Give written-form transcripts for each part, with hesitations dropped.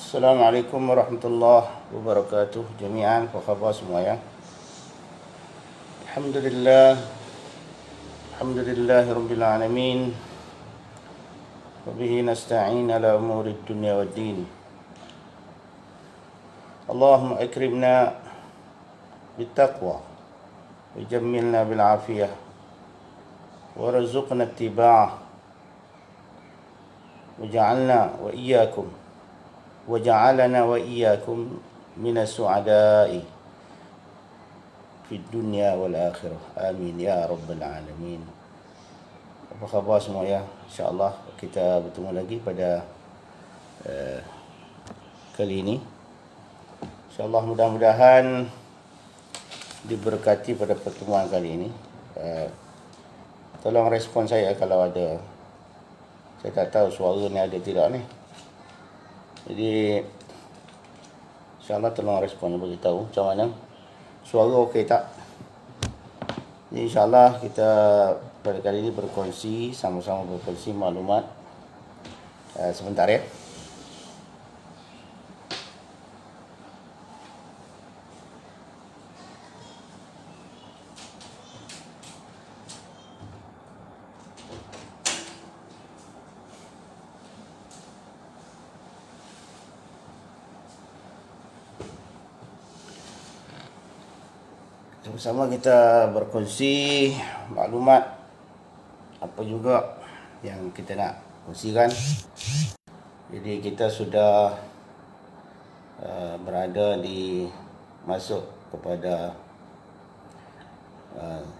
Assalamualaikum warahmatullahi wabarakatuh jami'an, apa khabar semua ya? Alhamdulillah, alhamdulillahirabbil alamin. Wa bihi nasta'in ala umuri dunya waddin. Allahumma akrimna bittaqwa wa jammilna bil afiyah warzuqna ittiba'ah waj'alna wa iyyakum waj'alana wa iyyakum minas su'ada'i fid dunya wal akhirah. Amin ya rabbal alamin. Apa khabar semua ya? InsyaAllah kita bertemu lagi pada kali ini. InsyaAllah mudah-mudahan diberkati pada pertemuan kali ini. Tolong respon saya kalau ada. Saya tak tahu suara ni ada tidak ni. Jadi InsyaAllah tolong respon, beritahu macam mana. Suara okey tak? Jadi InsyaAllah kita pada kali ini berkongsi, sama-sama berkongsi maklumat. Sebentar ya. Bersama kita berkongsi maklumat apa juga yang kita nak kongsikan. Jadi kita sudah berada di masuk kepada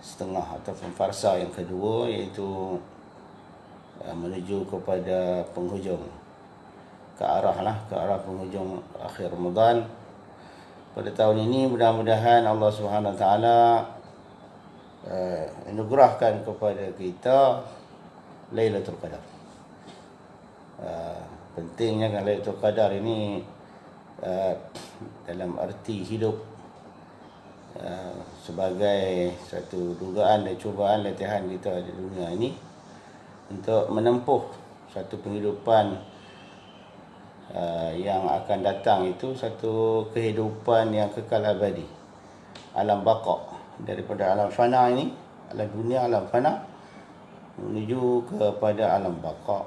setengah ataupun farsa yang kedua, iaitu menuju kepada penghujung, ke arah penghujung akhir Ramadan. Pada tahun ini mudah-mudahan Allah Subhanahu Wa Taala anugerahkan kepada kita Lailatul Qadar. Pentingnya kan Lailatul Qadar ini dalam arti hidup, sebagai satu dugaan dan cubaan latihan kita di dunia ini untuk menempuh satu penghidupan yang akan datang, itu satu kehidupan yang kekal abadi, alam baqa, daripada alam fana ini, alam dunia, alam fana, menuju kepada alam baqa.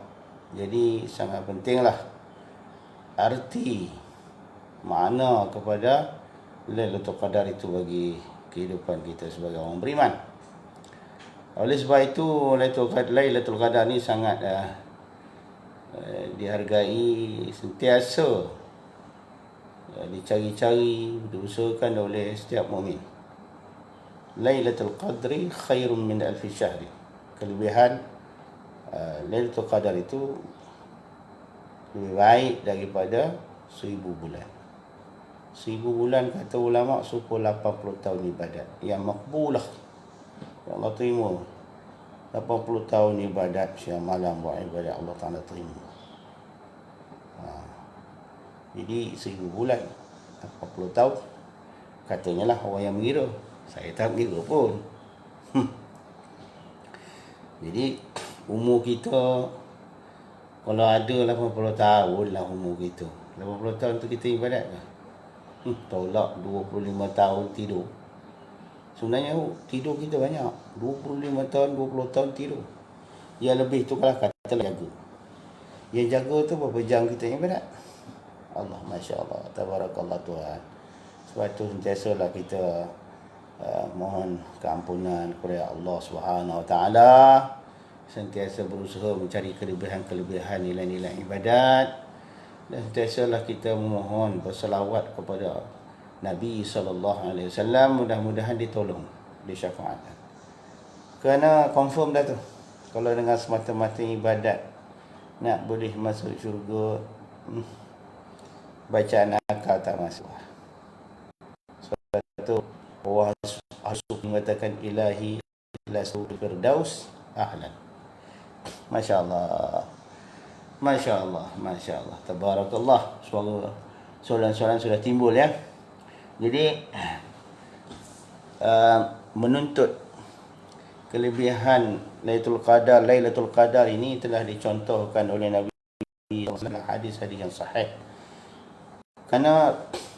Jadi sangat pentinglah arti makna kepada Lailatul Qadar itu bagi kehidupan kita sebagai orang beriman. Oleh sebab itu Lailatul Qadar ni sangat dihargai, sentiasa dicari-cari, diusahakan oleh setiap mukmin. Lailatul Qadri khairun min alfi syahri. Kelebihan Lailatul Qadar itu lebih baik daripada 1000 bulan. 1000 bulan kata ulama suku 80 tahun ibadat yang makbulah, yang Allah terima. 80 tahun ibadat siang malam buat ibadat, Allah Ta'ala terima. Jadi 1000 bulan 80 tahun, katanya lah orang yang mengira. Saya tak mengira pun. Jadi umur kita, kalau ada 80 tahun lah umur kita, 80 tahun tu kita ibadat ke? Tolak 25 tahun tidur. Sebenarnya tidur kita banyak, 25 tahun, 20 tahun tidur. Yang lebih tu kalau katalah jaga. Yang jaga tu berapa jam kita ibadat? Allah, Masya Allah, Tabarakallah Tuhan. Sebab tu sentiasalah kita mohon keampunan kepada Allah Subhanahu Wa Taala. Sentiasa berusaha mencari kelebihan-kelebihan nilai-nilai ibadat. Dan sentiasalah kita memohon berselawat kepada Nabi SAW, mudah-mudahan ditolong, disyafaatkan. Kerana confirm dah tu, kalau dengan semata-mata ibadat nak boleh masuk syurga, bacaan akal tak masuk. Sebab tu Allah mengatakan ilahi ila surga firdaus ahlan. Masya Allah, Masya Allah, Masya Allah, Tabarakallah. Soalan-soalan sudah timbul ya. Jadi menuntut kelebihan Lailatul Qadar ini telah dicontohkan oleh Nabi SAW, hadis yang sahih. Kerana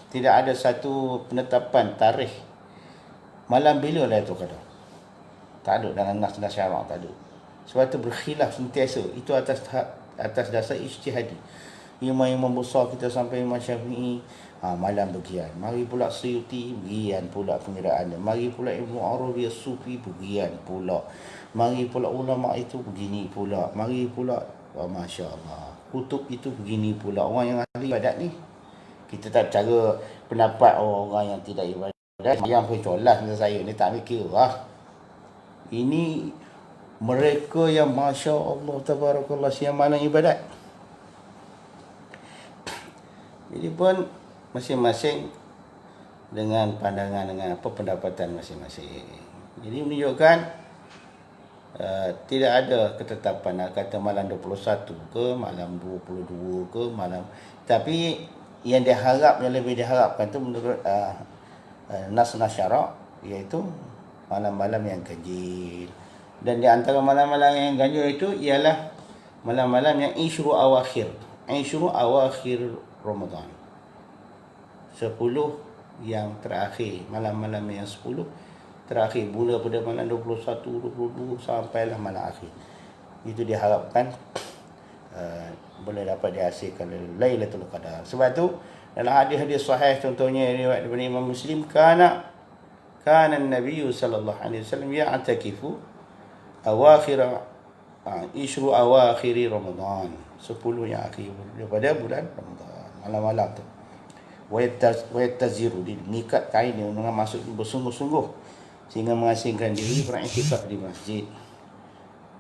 tidak ada satu penetapan tarikh malam bila Lailatul Qadar. Tak ada dalam nas-nas syarak, tak ada. Sebab itu berkhilaf sentiasa. Itu atas dasar ijtihadi. Imam-imam besar kita sampai Imam Syafi'i, malam begian. Mari pula Suyuti, begian pula pengiraannya. Mari pula Ibnu Arabi As-Sufi, begian pula. Mari pula ulama itu begini pula. Mari pula, Masya Allah, kutub itu begini pula. Orang yang ahli ibadat ni, kita tak cara pendapat orang yang tidak ibadat. Yang pecolas macam saya ni tak mikir lah. Ini mereka yang Masya Allah Tabarakallah siang malam ibadat. Jadi pun masing-masing dengan pandangan, dengan apa pendapatan masing-masing. Jadi menunjukkan tidak ada ketetapan nak kata malam 21 ke, malam 22 ke, malam. Tapi yang diharap, yang lebih diharapkan tu menurut nas-nas syarak, iaitu malam-malam yang ganjil. Dan di antara malam-malam yang ganjil itu ialah malam-malam yang Ishru awakhir Ramadan. 10 yang terakhir, malam-malam yang 10 terakhir, mula pada malam 21, 22 sampailah malam akhir. Itu diharapkan boleh dapat dihasilkan Lailatul Qadar. Sebab tu dalam hadis-hadis sahih, contohnya riwayat daripada Imam Muslim, kana Nabi sallallahu alaihi wasallam ya'takifu Ishru awakhir Ramadan, 10 yang akhir daripada bulan Ramadan, malam-malam tu. Wa yattaziru, diikat kain dengan maksud bersungguh-sungguh sehingga mengasingkan diri beriktikaf di masjid.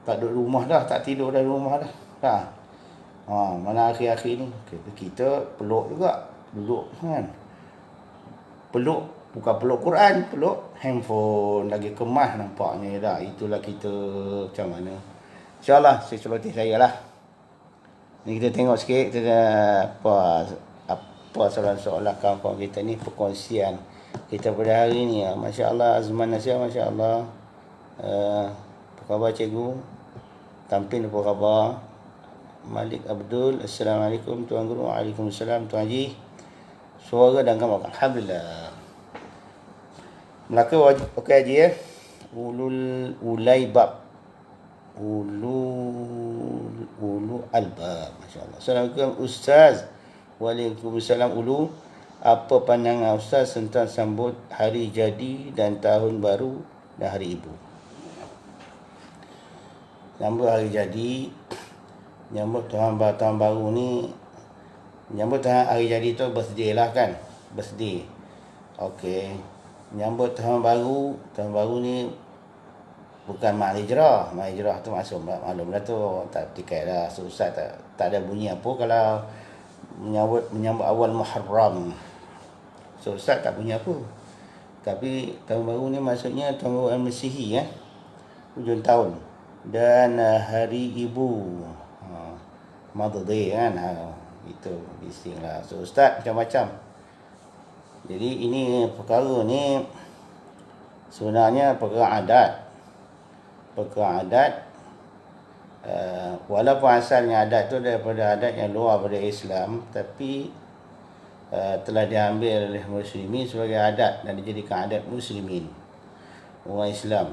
Tak duduk rumah dah, tak tidur dari rumah dah. Mana akhir-akhir ni kita peluk juga, duduk kan. Peluk, bukan peluk Quran, peluk handphone, lagi kemas nampaknya dah. Itulah kita macam mana. InsyaAllah, saya celoteh saya lah. Ni kita tengok sikit, kita apa soalan-soalan kawan-kawan kita ni, perkongsian kita pada hari ni. Masya Allah, Azman Nasir, Masya Allah. Apa khabar cikgu? Tampin apa khabar? Malik Abdul, Assalamualaikum Tuan Guru. Waalaikumsalam Tuan Haji. Suara dan gambar, alhamdulillah. Melaka okey Haji ya. Ulaibab. Ulu albab. Masya-Allah. Assalamualaikum Ustaz. Waalaikumsalam Ulu. Apa pandangan Ustaz tentang sambut hari jadi dan tahun baru dan hari ibu? Sambut hari jadi, nyambut tahun baru ni, nyambut hari jadi tu birthday lah kan, birthday. Okey, nyambut tahun baru ni bukan Mak Hijrah. Mak Hijrah tu maklum dah tu, tak tikai dah. Susah, tak ada bunyi apa kalau menyambut awal Muharram. Susah tak bunyi apa. Tapi tahun baru ni maksudnya tahun baru Masihi ya. Hujung tahun. Dan hari ibu. Mother Day kan. Itu istilah. So Ustaz macam-macam. Jadi ini perkara ni sebenarnya perkara adat. Walaupun asalnya adat tu daripada adat yang luar daripada Islam, tapi telah diambil oleh muslimin sebagai adat dan dijadikan adat muslimin, orang Islam.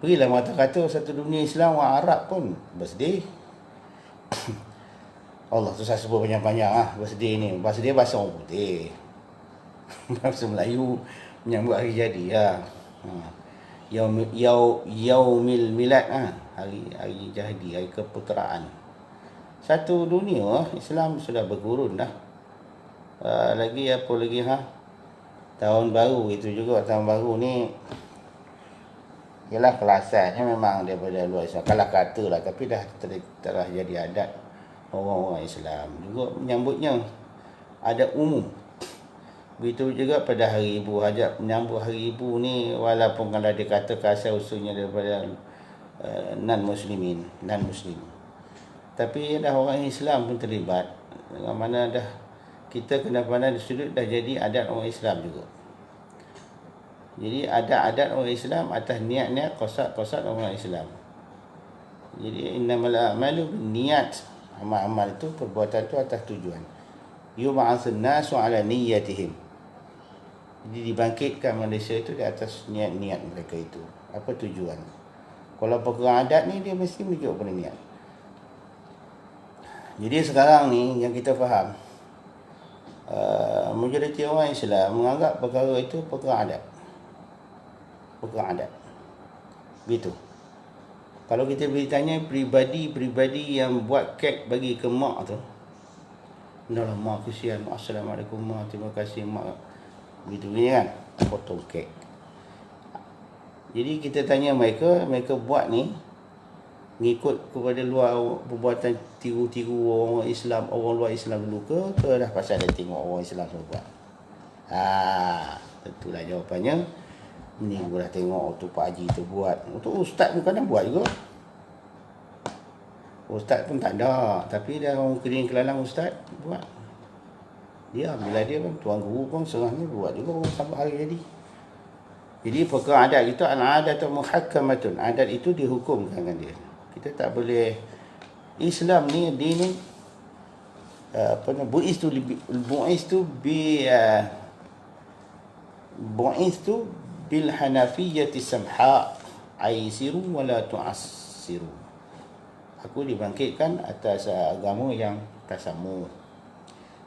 Pergilah kata satu dunia Islam, orang Arab pun birthday. Allah tu saya sebut panjang-panjang birthday ni. Birthday bahasa orang putih. Bahasa Melayu menyambut hari jadi Yaumil Milad, hari jadi, hari keputeraan. Satu dunia Islam sudah bergurun dah. Lagi apa lagi tahun baru itu juga. Tahun baru ni ialah kelasannya memang daripada luar Islam, kalau katalah, tapi dah telah jadi adat orang-orang Islam juga menyambutnya, adat umum. Begitu juga pada hari ibu, hajat menyambut hari ibu ni, walaupun kalau dia kata asal usulnya daripada non-muslim, tapi dah orang Islam pun terlibat. Dengan mana dah kita kena pandang di sudut dah jadi adat orang Islam juga. Jadi adat-adat orang Islam atas niat-niat qasad orang Islam. Jadi innamal a'malu binniyat. Amal-amal itu, perbuatan itu atas tujuan. yub'atsun nasu ala niyyatihim. Jadi dibangkitkan manusia itu di atas niat-niat mereka itu. Apa tujuan? Kalau perkara adat ni dia mesti menuju pada niat. Jadi sekarang ni yang kita faham, majoriti orang Islam menganggap perkara itu perkara adat. Perkara adat. Begitu. Kalau kita bertanya pribadi yang buat kek bagi ke mak tu, "Ndahlah mak, kesian. Assalamualaikum mak, terima kasih mak." Begitu kan, potong kek. Jadi kita tanya mereka buat ni ngikut kepada luar perbuatan tiru-tiru orang Islam, orang luar Islam dulu ke dah pasal dia tengok orang Islam semua buat? Tentulah jawapannya, ni gua dah tengok tu Pak Haji tu buat. Untuk ustaz pun kadang buat juga. Ustaz pun tak ada, tapi dia orang kering kelalang ustaz buat. Dia bila dia pun tuan guru pun serahnya buat juga sampai hari jadi. Jadi perkara adat itu al-adatun muhakkamatun. Adat itu dihukumkan kan dia. Kita tak boleh, Islam ni dia ni bu'istu bil hanafiyyati samha aisiru wala tu'assiru. Aku dibangkitkan atas agama yang tasamuh.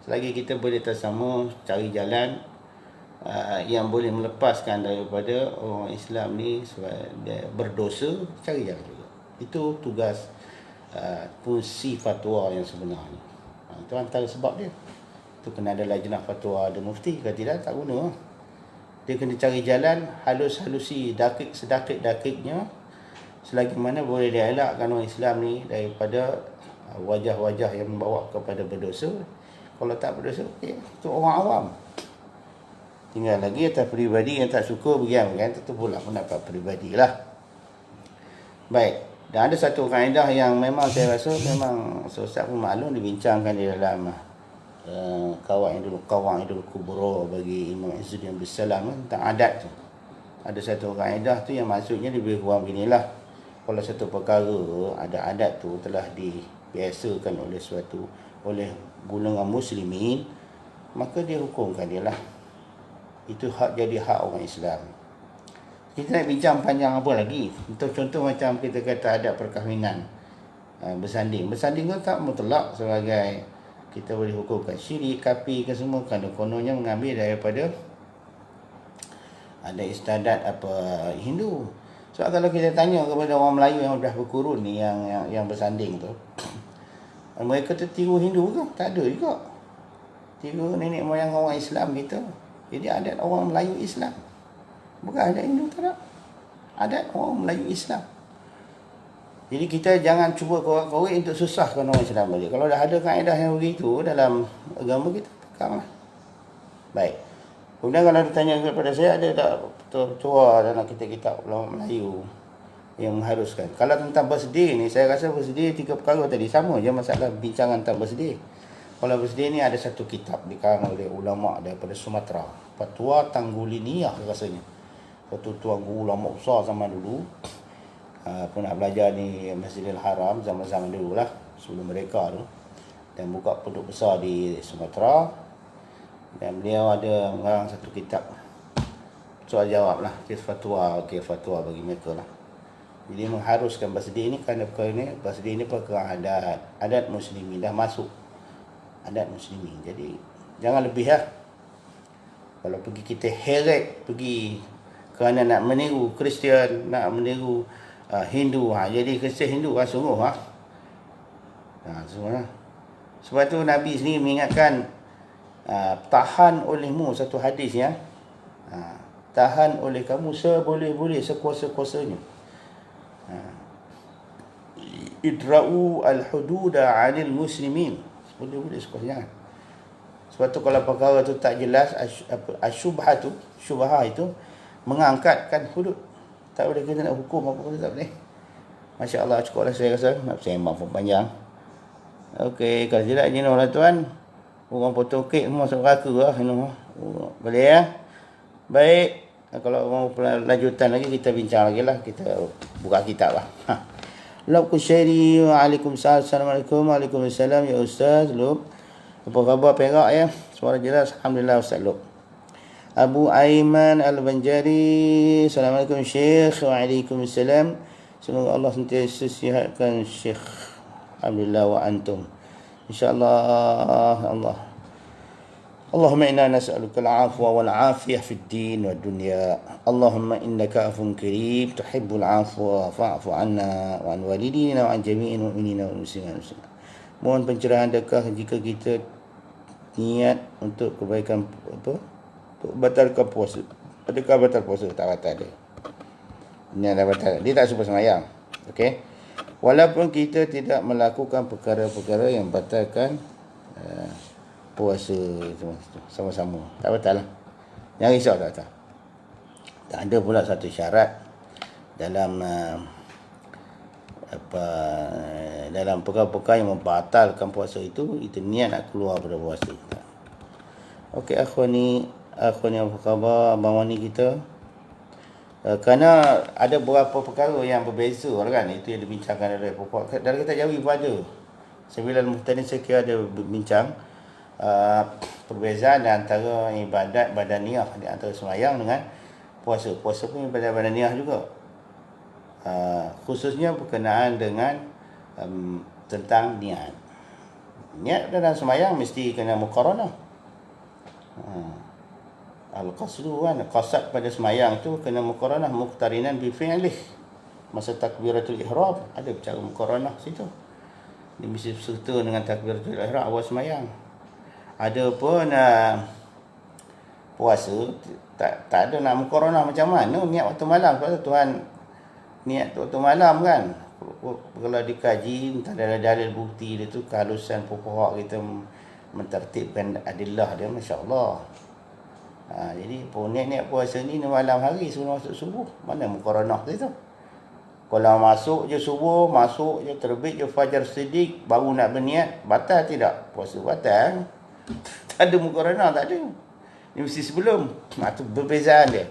Selagi kita boleh tasamuh, cari jalan yang boleh melepaskan daripada orang Islam ni berdosa, cari jalan juga. Itu tugas fungsi fatwa yang sebenarnya. Itu antara sebab dia. Itu kena ada lajnah fatwa, ada mufti. Kalau tidak, tak guna. Dia kena cari jalan, halus-halusi sedakit-dakitnya, selagi mana boleh dielakkan orang Islam ni daripada wajah-wajah yang membawa kepada berdosa. Kalau tak berdosa, okay, itu orang awam. Tinggal lagi atas peribadi yang tak suka begian kan, itu pula pendapat peribadi lah. Baik, dan ada satu kaedah yang memang saya rasa memang Ustaz pun maklum dibincangkan di dalam Qawaidul Kubra bagi Imam Izzuddin Abdul Salam tentang adat tu. Ada satu kaedah tu yang maksudnya lebih kurang beginilah. Kalau satu perkara ada adat tu telah dibiasakan oleh golongan muslimin, maka dia hukumkan dia lah. Itu jadi hak orang Islam. Kita nak bincang panjang apa lagi? Untuk contoh macam kita kata adat perkahwinan, bersanding tu tak mutlak sebagai kita boleh hukumkan syirik, kafir ke semua, kerana kononnya mengambil daripada ada istiadat apa Hindu. Sebab kalau kita tanya kepada orang Melayu yang dah berkurun ni, yang bersanding tu, mereka tertiru Hindu ke? Tak ada juga. Tiru nenek moyang orang Islam kita. Jadi adat orang Melayu Islam. Bukan adat Hindu, tak ada. Adat orang Melayu Islam. Jadi kita jangan cuba korek-korek untuk susahkan orang Islam balik. Kalau dah ada kaedah yang begitu dalam agama kita, peganglah. Baik. Kemudian kalau ditanya kepada saya, ada tak tua dalam kitab ulama Melayu yang mengharuskan? Kalau tentang birthday ni, saya rasa birthday 3 perkara tadi sama je masalah bincangan tentang birthday. Kalau birthday ni ada satu kitab dikarang oleh ulama daripada Sumatera, Fatwa Tangguliniyah rasanya. Satu tuan guru ulama besar zaman dulu, pernah belajar di Masjidil Haram zaman-zaman dulu lah, sebelum mereka tu, dan buka pondok besar di Sumatera. Dan beliau ada mengarang satu kitab soal jawab lah, kes fatwa bagi mereka lah. Jadi mengharuskan birthday ni kerana perkara ni, birthday ni perkara adat muslimin, dah masuk adat muslimin. Jadi jangan lebih lah. Kalau pergi kita heret pergi kerana nak meniru Kristian, nak meniru Hindu, jadi Kristian Hindu lah sungguh lah. Semua lah. Sebab tu Nabi sendiri mengingatkan, tahan olehmu, satu hadis ya, tahan oleh kamu seboleh-boleh, sekuasa-kuasanya. Idra'u al-hududa 'anil muslimin, boleh-boleh sekuasanya. Sebab tu kalau perkara tu tak jelas, syubhah itu mengangkatkan hudud. Tak boleh kita nak hukum apa pun, tak boleh. Masya Allah, cukup lah saya rasa. Saya maaf panjang. Okey, kalau tidak ni orang tuan, orang potong kek semua masuk neraka lah. Boleh ya? Baik. Kalau mau lanjutan lagi, kita bincang lagi lah. Kita buka kitab lah. Lub Kushairi. Waalaikumsalam. Assalamualaikum. Waalaikumsalam. Ya Ustaz. Lub. Apa khabar Perak ya? Suara jelas. Alhamdulillah Ustaz Luk. Abu Aiman Al-Banjari. Assalamualaikum Syekh. Waalaikumsalam. Semoga Allah sentiasa sihatkan Syekh. Alhamdulillah wa antum. InsyaAllah Allah. Allahumma inna nas'aluka al-afwa wal-afiyah fid din wad dunya. Allahumma innaka afun karim tuhibbul afwa fa'fu anna wa an walidina wa an jami'il mu'minina wal muslimin. Mohon pencerahan adakah jika kita niat untuk kebaikan apa? Untuk batalkan puasa. Adakah batal puasa? Tak batal dia. Ini dah batal. Dia tak suka sembahyang. Okey. Walaupun kita tidak melakukan perkara-perkara yang batalkan puasa sama-sama. Tak batal lah. Jangan risau tak batal. Tak ada pula satu syarat dalam dalam perkara-perkara yang membatalkan puasa itu niat nak keluar pada puasa. Okey akhwani apa khabar abang wani kita? Kerana ada beberapa perkara yang berbeza kan, itu yang dibincangkan oleh pokok dari kita Jawi pun ada. Sembilan muhtadin saya kira ada bincang perbezaan antara ibadat badaniah di antara sembahyang dengan puasa. Puasa pun ibadat badaniah juga. Khususnya berkenaan dengan tentang niat. Niat dalam sembahyang mesti kena muqaranah. Al-qasdu kan, qasad pada sembahyang tu kena muqaranah muqtarinan bi fi'lih. Masa takbiratul ihram ada cara muqaranah situ. Dia mesti serta dengan takbiratul ihram awal sembahyang. Ada pun puasa tak ada nak muqaranah macam mana niat waktu malam. Sebab Tuhan niat waktu malam kan. Kalau dikaji entah dalil bukti dia tu kehalusan fuqaha kita mentertibkan adillah dia, masya-Allah. Jadi niat puasa ni malam hari sebelum masuk subuh. Mana muqaranah tu? Kalau masuk je subuh, masuk je terbit je fajar siddiq baru nak berniat, batal tidak? Puasa batal. Tak ada muqaranah, tak ada. Ni mesti sebelum. Tu perbezaan dia.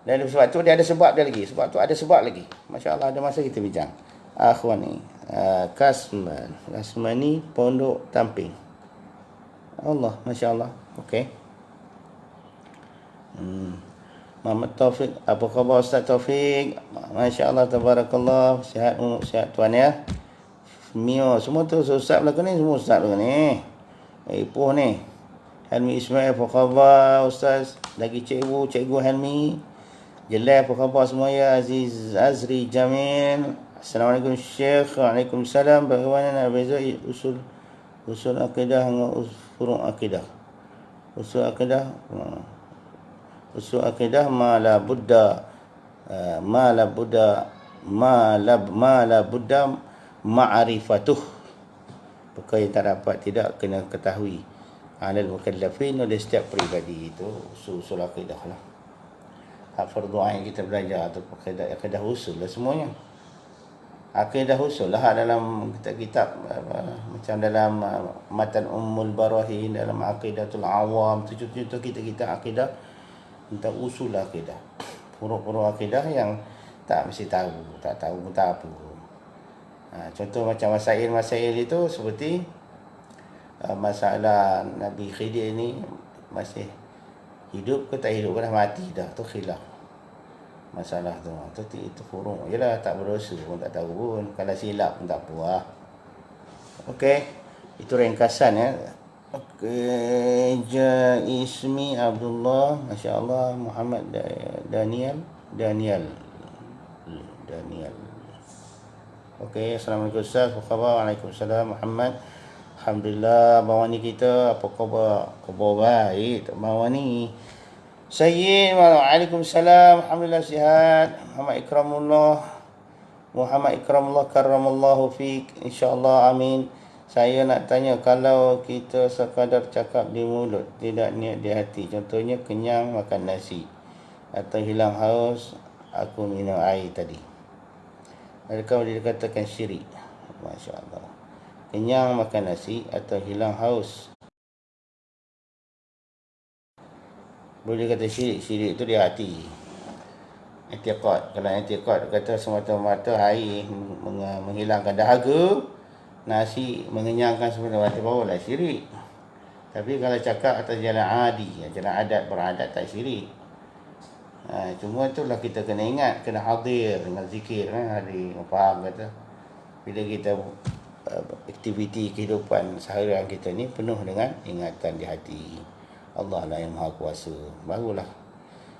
Dan sebab tu dia ada sebab dia lagi. Sebab tu ada sebab lagi. Masya-Allah ada masa kita bincang. Akhwan ni Kasmani Pondok Tamping. Allah, masya-Allah. Okey. Muhammad Taufik, apa khabar Ustaz Taufik? Masya-Allah tabarakallah, sihat tuan ya. Mio semua tu ustaz belakang ni, semua ustaz belakang ni. Ipoh ni. Helmi Ismail, apa khabar Ustaz? Lagi cikgu Helmi. Jelai, apa khabar semua ya? Aziz Azri Jamil. Assalamualaikum Syekh. Waalaikumsalam. Bagaimana nak beza usul akidah dengan furu' akidah? Usul akidah ma la budda ma'rifatuh. Perkara yang tak dapat tidak kena ketahui alal mukallafin oleh setiap peribadi. Itu usul akidah lah. Hak fardu ain kita belajar atau akidah usul lah semuanya. Akidah usul lah dalam kitab macam dalam matan Ummul Barahin, dalam Aqidatul Awam, tu kita akidah tentang usul akidah. Furu'-furu' akidah yang tak mesti tahu, tak tahu pun tak apa. Contoh macam masail itu seperti masalah Nabi Khidir ni masih hidup ke tak hidup ke dah mati dah, tu khilaf. Masalah tu itu furu'. Yalah tak berdosa pun tak tahu pun. Kalau silap pun tak apa lah. Okey. Itu ringkasan ya. Okey. Ismi Abdullah. Masya Allah. Muhammad Daniel. Okey. Assalamualaikum Ustaz. Apa khabar? Waalaikumsalam Muhammad. Alhamdulillah. Bawa ni kita. Apa khabar? Khabar baik. Bawa ni. Sayyid, waalaikumsalam. Alhamdulillah sihat. Muhammad Ikramullah karramallahu fiik. InsyaAllah amin. Saya nak tanya, kalau kita sekadar cakap di mulut, tidak niat di hati, contohnya kenyang makan nasi atau hilang haus, aku minum air tadi, adakah boleh dikatakan syirik? Masya Allah. Kenyang makan nasi atau hilang haus, boleh kata syirik. Syirik itu di hati. I'tiqad. Kalau i'tiqad kata semata-mata air menghilangkan dahaga, nasi mengenyangkan semata-mata, barulah syirik. Tapi kalau cakap atas jalan adi, jalan adat, beradat, tak syirik. Cuma itulah kita kena ingat, kena hadir dengan zikir. Hadir, faham kata. Bila kita aktiviti kehidupan seharian kita ni penuh dengan ingatan di hati. Allah lah yang maha kuasa. Barulah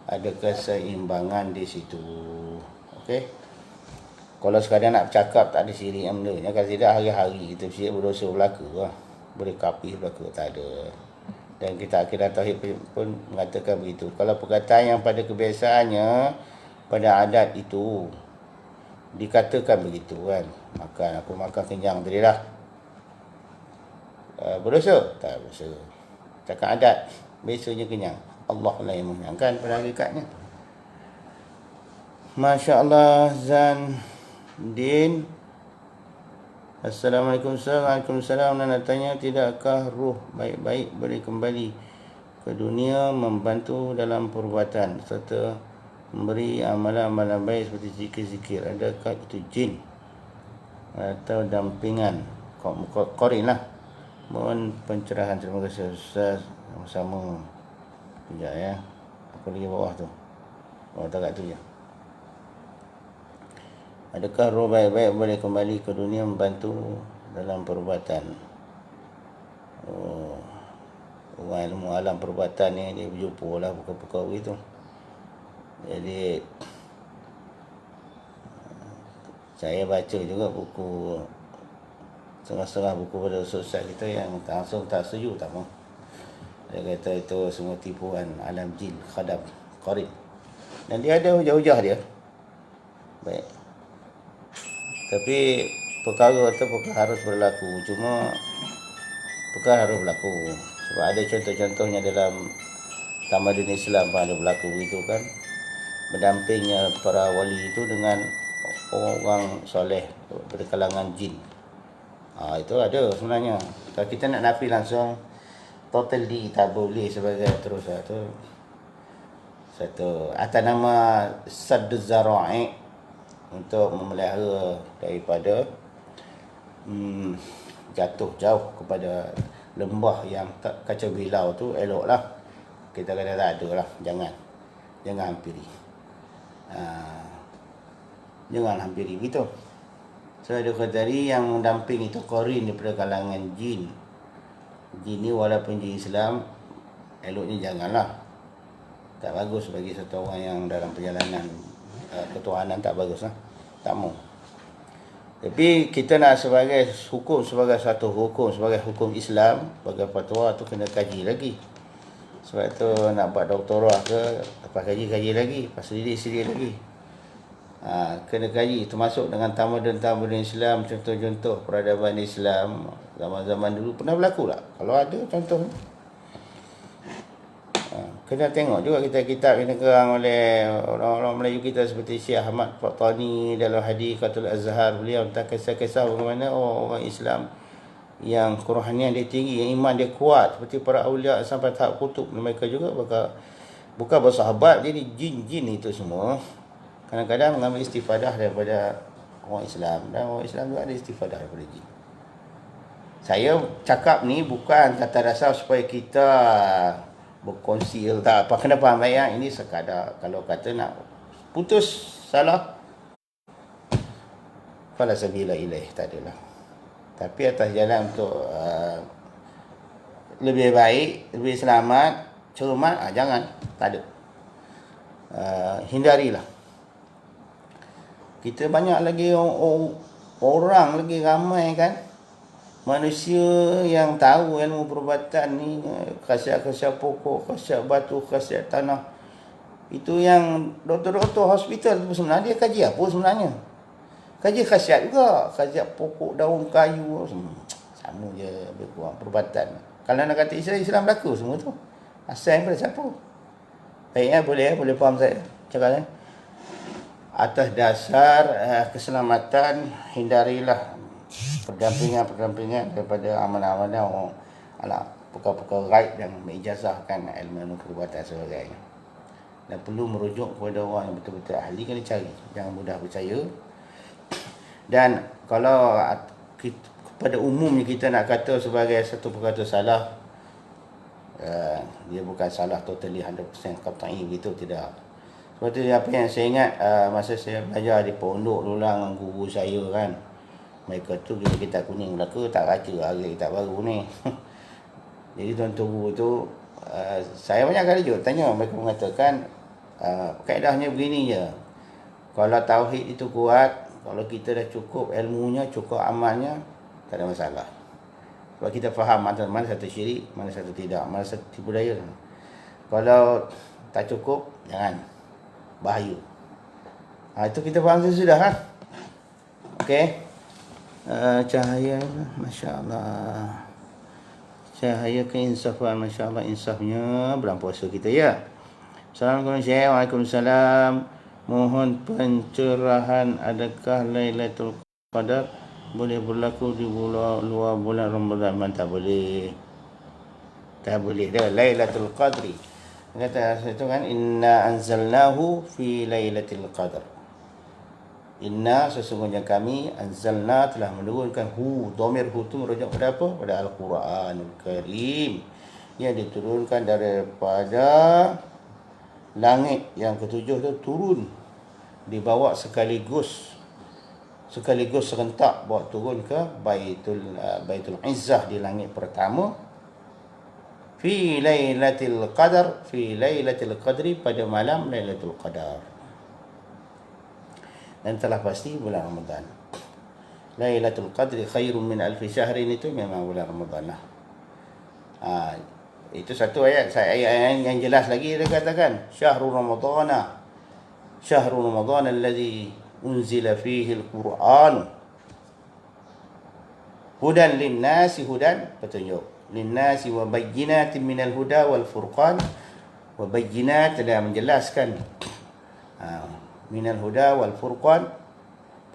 ada keseimbangan di situ. Okey. Kalau sekadar nak bercakap tak ada syirik yang benda. Kalau tidak hari-hari kita syirik berdosa berlaku lah. Boleh kapir berlaku, tak ada. Dan kita akidah tauhid pun mengatakan begitu. Kalau perkataan yang pada kebiasaannya, pada adat itu dikatakan begitu kan, aku makan kenyang tadi dah, berdosa? Tak berdosa. Cakap adat, biasanya kenyang. Allah lah yang mengenyangkan pada hakikatnya. Masya Allah. Zan Din, Assalamualaikum. Waalaikumsalam. Nak tanya, tidakkah ruh baik-baik boleh kembali ke dunia membantu dalam perbuatan serta memberi amalan-amalan baik seperti zikir-zikir? Adakah itu jin atau dampingan? Qarin lah. Mohon pencerahan. Terima kasih Ustaz. Sama-sama. Sekejap ya. Apa lagi bawah tu? Bawah tak tu je. Adakah roh baik-baik boleh kembali ke dunia membantu dalam perbuatan? Orang ilmu alam perbuatan ni dia berjumpa lah perkara-perkara begitu. Jadi saya baca juga buku, setengah-setengah buku pada sosial kita yang langsung tak setuju, tak mau. Dia kata itu semua tipuan alam jin, khadam, qarin. Dan dia ada hujah-hujah dia. Baik. Tapi perkara itu harus berlaku. Cuma perkara harus berlaku. Sebab ada contoh-contohnya dalam tamadun Islam pun ada berlaku begitu kan. Mendampingnya para wali itu dengan orang soleh dari kalangan jin. Itu ada sebenarnya. Kalau kita nak nafi langsung, totally tak boleh sebagai terus satu atas nama Sadduz Zara'i, untuk memelihara daripada jatuh jauh kepada lembah yang tak kacau bilau tu, eloklah. Kita kata tak ada lah, jangan hampiri. Jangan hampiri begitu. So ada tadi yang mendamping itu qarin daripada kalangan jin. Jin ni walaupun jin Islam, eloknya janganlah. Tak bagus bagi satu orang yang dalam perjalanan ketuhanan, tak bagus lah. Tak mau. Tapi kita nak sebagai hukum, sebagai satu hukum, sebagai hukum Islam, sebagai fatwa tu kena kaji lagi. Sebab tu nak buat doktorah ke, lepas kaji lagi, lepas selidik lagi. Kena kaji, termasuk dengan tamadun-tamadun Islam, contoh-contoh peradaban Islam zaman-zaman dulu pernah berlaku tak? Kalau ada contoh, kena tengok juga kitab-kitab yang dikarang oleh orang-orang Melayu kita seperti Syekh Ahmad Fattani dalam Hadikatul Azhar. Beliau tentang kisah-kisah bagaimana orang Islam yang kerohanian dia tinggi, yang iman dia kuat seperti para awliya sampai tahap kutub. Mereka juga bukan bersahabat, jadi jin-jin itu semua kadang-kadang mengambil istifadah daripada orang Islam, dan orang Islam juga ada istifadah daripada jin. Saya cakap ni bukan kata dasar supaya kita berkongsi tak apa, kena faham ya. Ini sekadar kalau kata nak putus salah, fala sabila ilaih, tak adalah. Tapi atas jalan untuk lebih baik, lebih selamat, cermat, jangan, tak ada. Hindarilah. Kita banyak lagi orang lagi ramai kan, manusia yang tahu ilmu perubatan ni, khasiat-khasiat pokok, khasiat batu, khasiat tanah. Itu yang doktor-doktor hospital tu sebenarnya dia kaji apa sebenarnya? Kaji khasiat juga, khasiat pokok, daun kayu, sama je lebih kurang perubatan. Kalau nak kata Islam berlaku semua tu. Asal daripada siapa? Baiknya boleh faham saya cakap atas dasar keselamatan, hindarilah perdampingan daripada amalan-amalan perkara-perkara gaib yang mengijazahkan ilmu perubatan sebagainya. Dan perlu merujuk kepada orang yang betul-betul ahli, kena cari, jangan mudah percaya. Dan kalau pada umumnya kita nak kata sebagai satu perkata salah, Dia bukan salah totally 100% qat'i gitu, tidak. Sebab tu apa yang saya ingat masa saya belajar di pondok dulu lah dengan guru saya kan. Mereka tu bila kitab kuning belaka tak baca hari kitab baru ni. Jadi tuan-tuan guru tu saya banyak kali juga tanya, mereka mengatakan kaedahnya begini je. Kalau tauhid itu kuat, kalau kita dah cukup ilmunya, cukup amalnya, tak ada masalah. Sebab kita faham mana satu syirik, mana satu tidak, mana satu tipu daya. Kalau tak cukup, jangan. Bahaya. Itu kita faham sudah kan? Okey. Cahaya, Masya Allah. Cahaya keinsafan, Masya Allah, insafnya bulan puasa kita ya. Assalamualaikum Syekh. Waalaikumsalam. Mohon pencerahan, adakah Lailatul Qadar boleh berlaku di luar bulan Ramadan? Tak boleh. Tak boleh dah. Lailatul Qadri. Kata itu kan, inna anzalnahu fi Lailatul Qadar. Inna, sesungguhnya kami, anzalna, telah menurunkan dhamir hu tu merujuk pada apa? Pada Al-Quranul Karim yang diturunkan daripada langit yang ketujuh tu, turun dibawa sekaligus serentak bawa turun ke Baitul Izzah di langit pertama, fi Lailatul Qadar, fi Lailatul Qadri, pada malam Lailatul Qadar. Dan telah pasti bulan Ramadan. Lailatul Qadri khairun min alfi syahrin, itu memang bulan Ramadan lah. Itu satu ayat. Ayat yang jelas lagi dia katakan, Syahrul Ramadana alladhi unzila fihi al-Quran hudan linnasi, hudan petunjuk, linnasi wa bayyinatin minal huda wal furqan. Wa bayyinat, telah menjelaskan, minal huda wal furqan,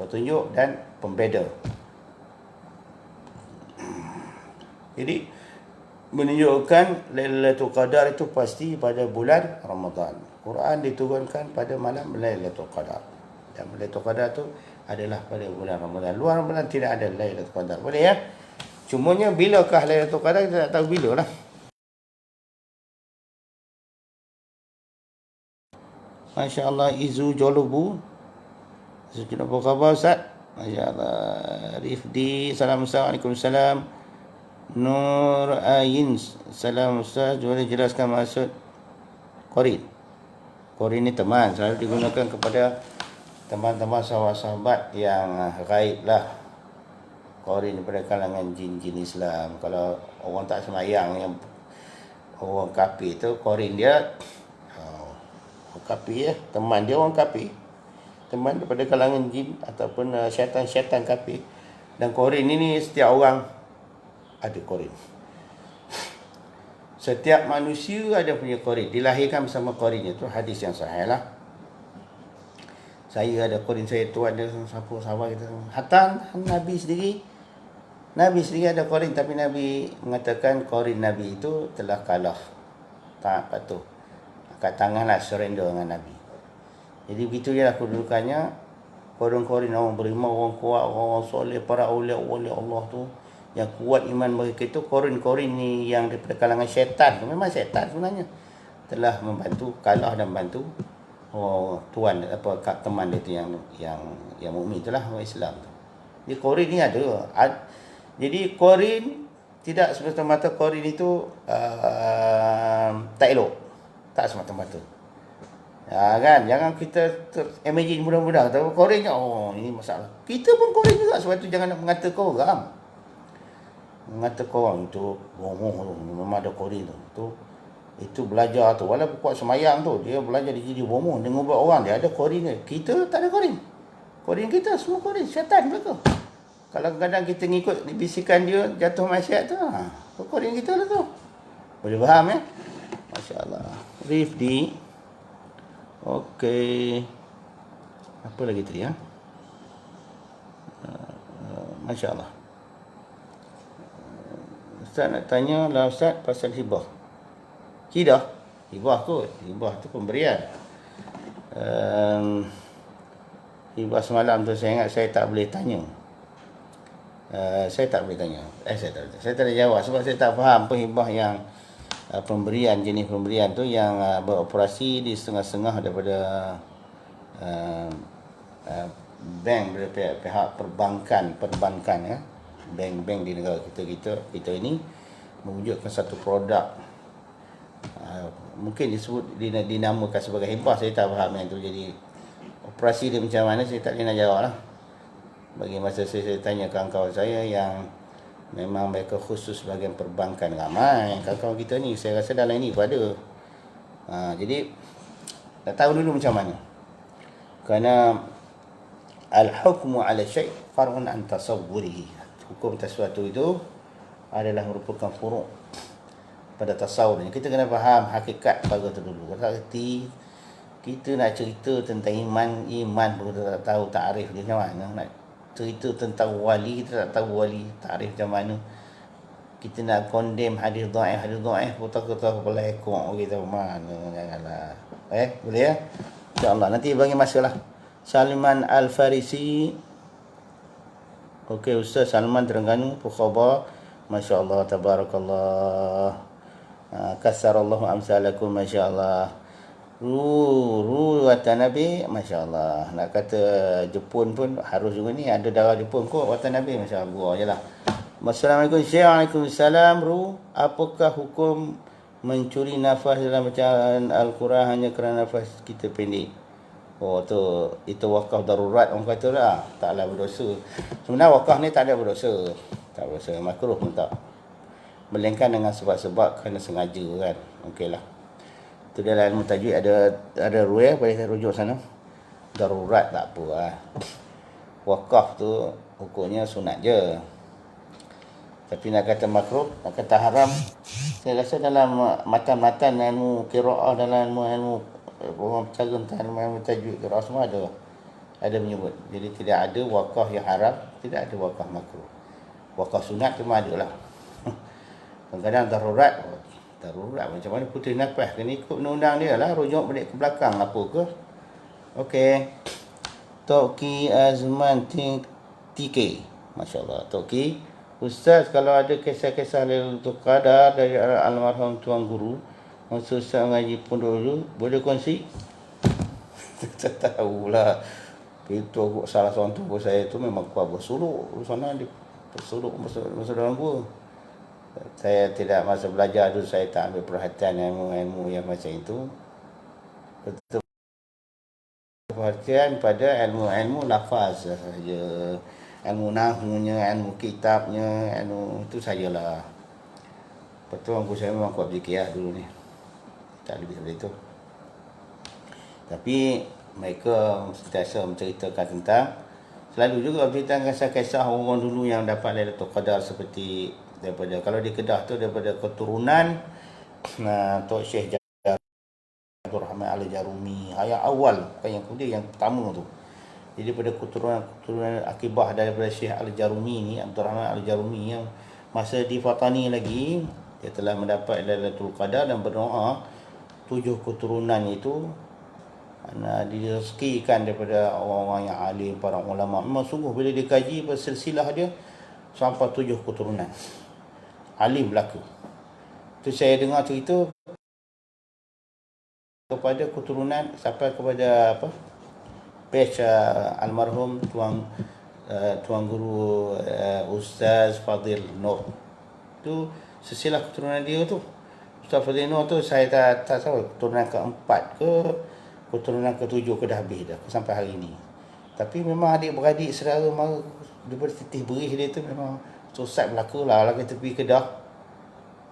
petunjuk dan pembeda. Jadi menunjukkan Lailatul Qadar itu pasti pada bulan Ramadan. Quran diturunkan pada malam Lailatul Qadar. Dan Lailatul Qadar itu adalah pada bulan Ramadan. Luar Ramadan tidak ada Lailatul Qadar. Boleh ya? Cumanya bilakah Lailatul Qadar, kita tak tahu bila lah. Masya Allah, Izu Jolubu. Apa khabar Ustaz? Masya Allah. Rifdi, Assalamualaikum. Nur Ain, salam Ustaz, boleh jelaskan maksud Qorin? Qorin ni teman, selalu digunakan kepada teman-teman sahabat-sahabat yang gaib lah. Qorin daripada kalangan jin-jin Islam. Kalau orang tak semayang, yang orang kafir tu, Qorin dia orang kafir ya, teman dia orang kafir, teman daripada kalangan jin ataupun syaitan-syaitan kafir. Dan Qorin ini setiap orang ada Qorin. Setiap manusia ada punya Qorin, dilahirkan bersama Qorin. Itu hadis yang sahih lah. Saya ada Qorin saya tu, ada siapa sahabat kita, hatta Nabi sendiri ada Qorin, tapi Nabi mengatakan Qorin Nabi itu telah kalah, tak patuh, angkat tangan lah, surrender dengan Nabi. Jadi begitu ialah kedudukannya Qorin-Qorin, orang beriman, orang kuat, orang soleh, para awliya Allah tu, yang kuat iman mereka itu. Qorin-Qorin ni yang daripada kalangan syaitan, memang syaitan sebenarnya, telah membantu, kalah dan membantu tuan teman dia tu yang mukmin itulah, orang Islam tu. Jadi Qorin ni ada. Jadi Qorin tidak semata-mata Qorin itu tak elok, tak semata-mata. Kan, jangan kita imagine mudah-mudah kata Qorin ini masalah. Kita pun Qorin juga, sebab tu jangan nak mengata kau orang. Mengata korang itu bohong, memang ada Qorin tu. Itu belajar tu, walaupun kuat semayang tu, dia belajar dia jadi bohong dengan buat orang, dia ada Qorin dia. Kita tak ada Qorin. Qorin kita semua Qorin, syaitan belaka. Kalau kadang kita ngikut bisikan dia jatuh maksiat tu, Qorin kita lah tu. Boleh faham ya? Masya-Allah. Rifdi. Okey. Apa lagi tadi ya? Masya-Allah. Ustaz nak tanya lah Ustaz pasal hibah. Hibah tu pemberian. Hibah semalam tu saya ingat saya tak boleh tanya. Saya tak boleh tanya. Saya tak boleh jawab sebab saya tak faham penghibah yang pemberian, jenis pemberian tu yang beroperasi di setengah-setengah daripada uh, uh, bank, daripada pihak perbankan ya. Bank-bank di negara kita ini mewujudkan satu produk, mungkin disebut dinamakan sebagai hibah, saya tak faham yang tu. Jadi operasi dia macam mana saya tak boleh nak jawab lah. Bagi masa saya tanya kawan-kawan saya yang memang mereka khusus bahagian perbankan, ramai kawan-kawan kita ni saya rasa dalam ini pun ada. Jadi nak tahu dulu macam mana, kerana al-hukmu ala syai' far'un an tasawwurihi. Hukum atas sesuatu itu adalah merupakan furu' pada tasawur. Kita kena faham hakikat perkara tu dulu. Kalau tak reti, kita nak cerita tentang iman pun kita tak tahu takrif dia macam mana. Nak cerita tentang wali, kita tak tahu wali takrif macam mana. Kita nak condemn hadis dhaif pun tak tahu kepala ekor kita mana. Janganlah. Boleh ya? InsyaAllah nanti bagi masalah. Salman Al-Farisi. Okey, Ustaz Salman Terengganu, apa khabar? Masya-Allah, tabarakallah. Kasarallahu amsalakum, masya-Allah. Watan Nabi, masya-Allah. Nak kata Jepun pun harus juga ni, ada darah Jepun kot watan Nabi, masya-Allah. Gua jelah. Assalamualaikum. Waalaikumsalam. Apakah hukum mencuri nafas dalam bacaan Al-Quran hanya kerana nafas kita pendek? Itu wakaf darurat orang kata lah. Taklah berdosa. Sebenarnya wakaf ni tak ada berdosa. Tak berdosa. Makruh pun tak. Melainkan dengan sebab-sebab kerana sengaja kan. Okey lah. Itu dalam ilmu tajwid ada ruang, boleh saya rujuk sana. Darurat tak apa lah. Wakaf tu hukumnya sunat je. Tapi nak kata makruh, nak kata haram, saya rasa dalam matan-matan ilmu qiraah, dalam ilmu orang bercakap tentang ilmu tajwid, qiraah semua ada menyebut. Jadi tidak ada wakaf yang haram, tidak ada wakaf makruh. Wakaf sunat cuma ada lah. Kadang-kadang darurat macam mana putih nafas, kena ikut undang-undang dia lah, rujuk balik ke belakang apa ke. Okey. Toki Azman TK, masya-Allah. Toki, Ustaz, kalau ada kisah-kisah Lailatul Qadar dari almarhum tuan guru masa Ustaz mengaji pondok dulu, boleh kongsi? Tak tahulah. Itu salah seorang tu saya tu memang kuat bersuluk di sana, dia bersuluk masa dalam gua. Saya tidak masa belajar dulu, saya tak ambil perhatian ilmu-ilmu yang macam itu. Betul perhatian pada ilmu-ilmu lafaz saja. Ilmu nahunya, ilmu kitabnya, ilmu itu sajalah. Betul, aku saya memang kuat fikir lah dulu ni. Tak lebih daripada itu. Tapi mereka sentiasa menceritakan tentang, selalu juga berceritakan kisah-kisah orang dulu yang dapat Lailatul Qadar, seperti daripada, kalau di Kedah tu daripada keturunan Tok Syekh Abdul Rahman Al-Jarumi, yang awal, bukan yang kemudian, yang pertama tu. Jadi pada keturunan akibah daripada Syekh Al-Jarumi ni, Abdul Rahman Al-Jarumi, yang masa di Fatani lagi, dia telah mendapat Lailatul Qadar dan berdoa 7 keturunan itu direzekikan daripada orang-orang yang alim, para ulama. Memang sungguh bila dikaji silsilah dia sampai 7 keturunan alim berlaku. Itu saya dengar cerita kepada keturunan sampai kepada batch almarhum tuan guru Ustaz Fadil Nur. Tu silsilah keturunan dia tu. Ustaz Fadil Nur tu saya tak tahu keturunan keempat ke keturunan ketujuh ke dah habis dah sampai hari ini. Tapi memang adik-beradik saudara mara daripada titih berih dia tu memang susah berlaku lah kita pergi Kedah.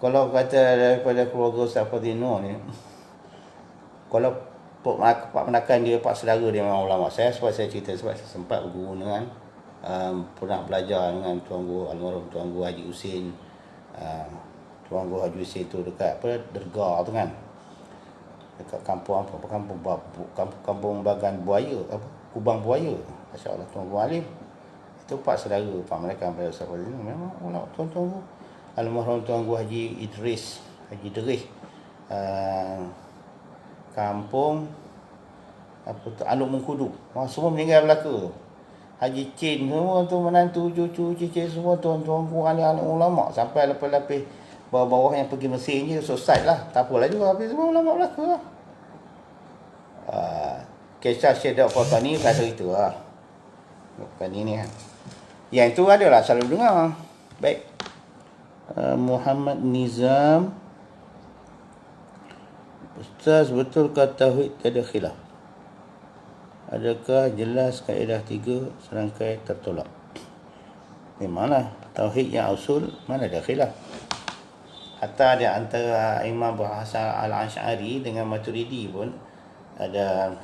Kalau kata daripada keluarga Ustaz Fadil Nur ni, kalau pak menakan dia, pak saudara dia memang ulama. Saya sebab saya cerita, sebab saya sempat berguru dengan pernah belajar dengan tuan guru almarhum tuan guru Haji Husin. Tuan guru Haji Husin tu dekat Derga tu kan, dekat kampung kampung Bagan Buaya, Kubang Buaya. Masya-Allah, tuan guru alim. Itu pak saudara, pak mereka pada Ustaz Fadil memang ulama. Tuan-tuan guru almarhum tuan guru Haji Idris kampung Aluk Mengkudu, semua meninggal belaka. Haji Cin semua tu, menantu, cucu, cicit semua tuan-tuan guru alim ulama, sampai lepas-lepas bawah-bawah yang pergi Mesir je selesai lah. Tak apalah juga, habis semua ulama Melaka lah. Kisah Syekh Daud Fatani kata itu lah. Bukan ini kan. Yang itu adalah selalu dengar. Baik. Muhammad Nizam. Ustaz, betulkah tauhid tiada khilaf? Adakah jelas kaedah 3 serangkai tertolak? Memanglah tauhid yang usul mana ada khilaf. Hatta ada antara Imam Abu Hasan Al-Asy'ari dengan Maturidi pun ada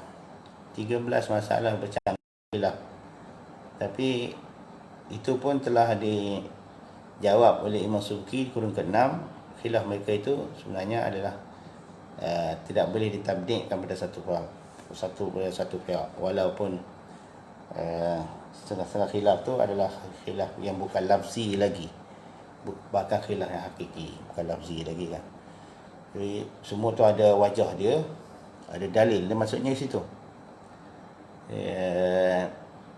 13 masalah bercanggah khilaf. Tapi itu pun telah dijawab oleh Imam Subki kurun ke-6. Khilaf mereka itu sebenarnya adalah tidak boleh ditabdikkan pada satu pihak, walaupun setengah-setengah khilaf tu adalah khilaf yang bukan lafzi lagi, bahkan khilaf yang hakiki, bukan lafzi lagi kan. Jadi semua tu ada wajah dia, ada dalil dia, maksudnya di situ.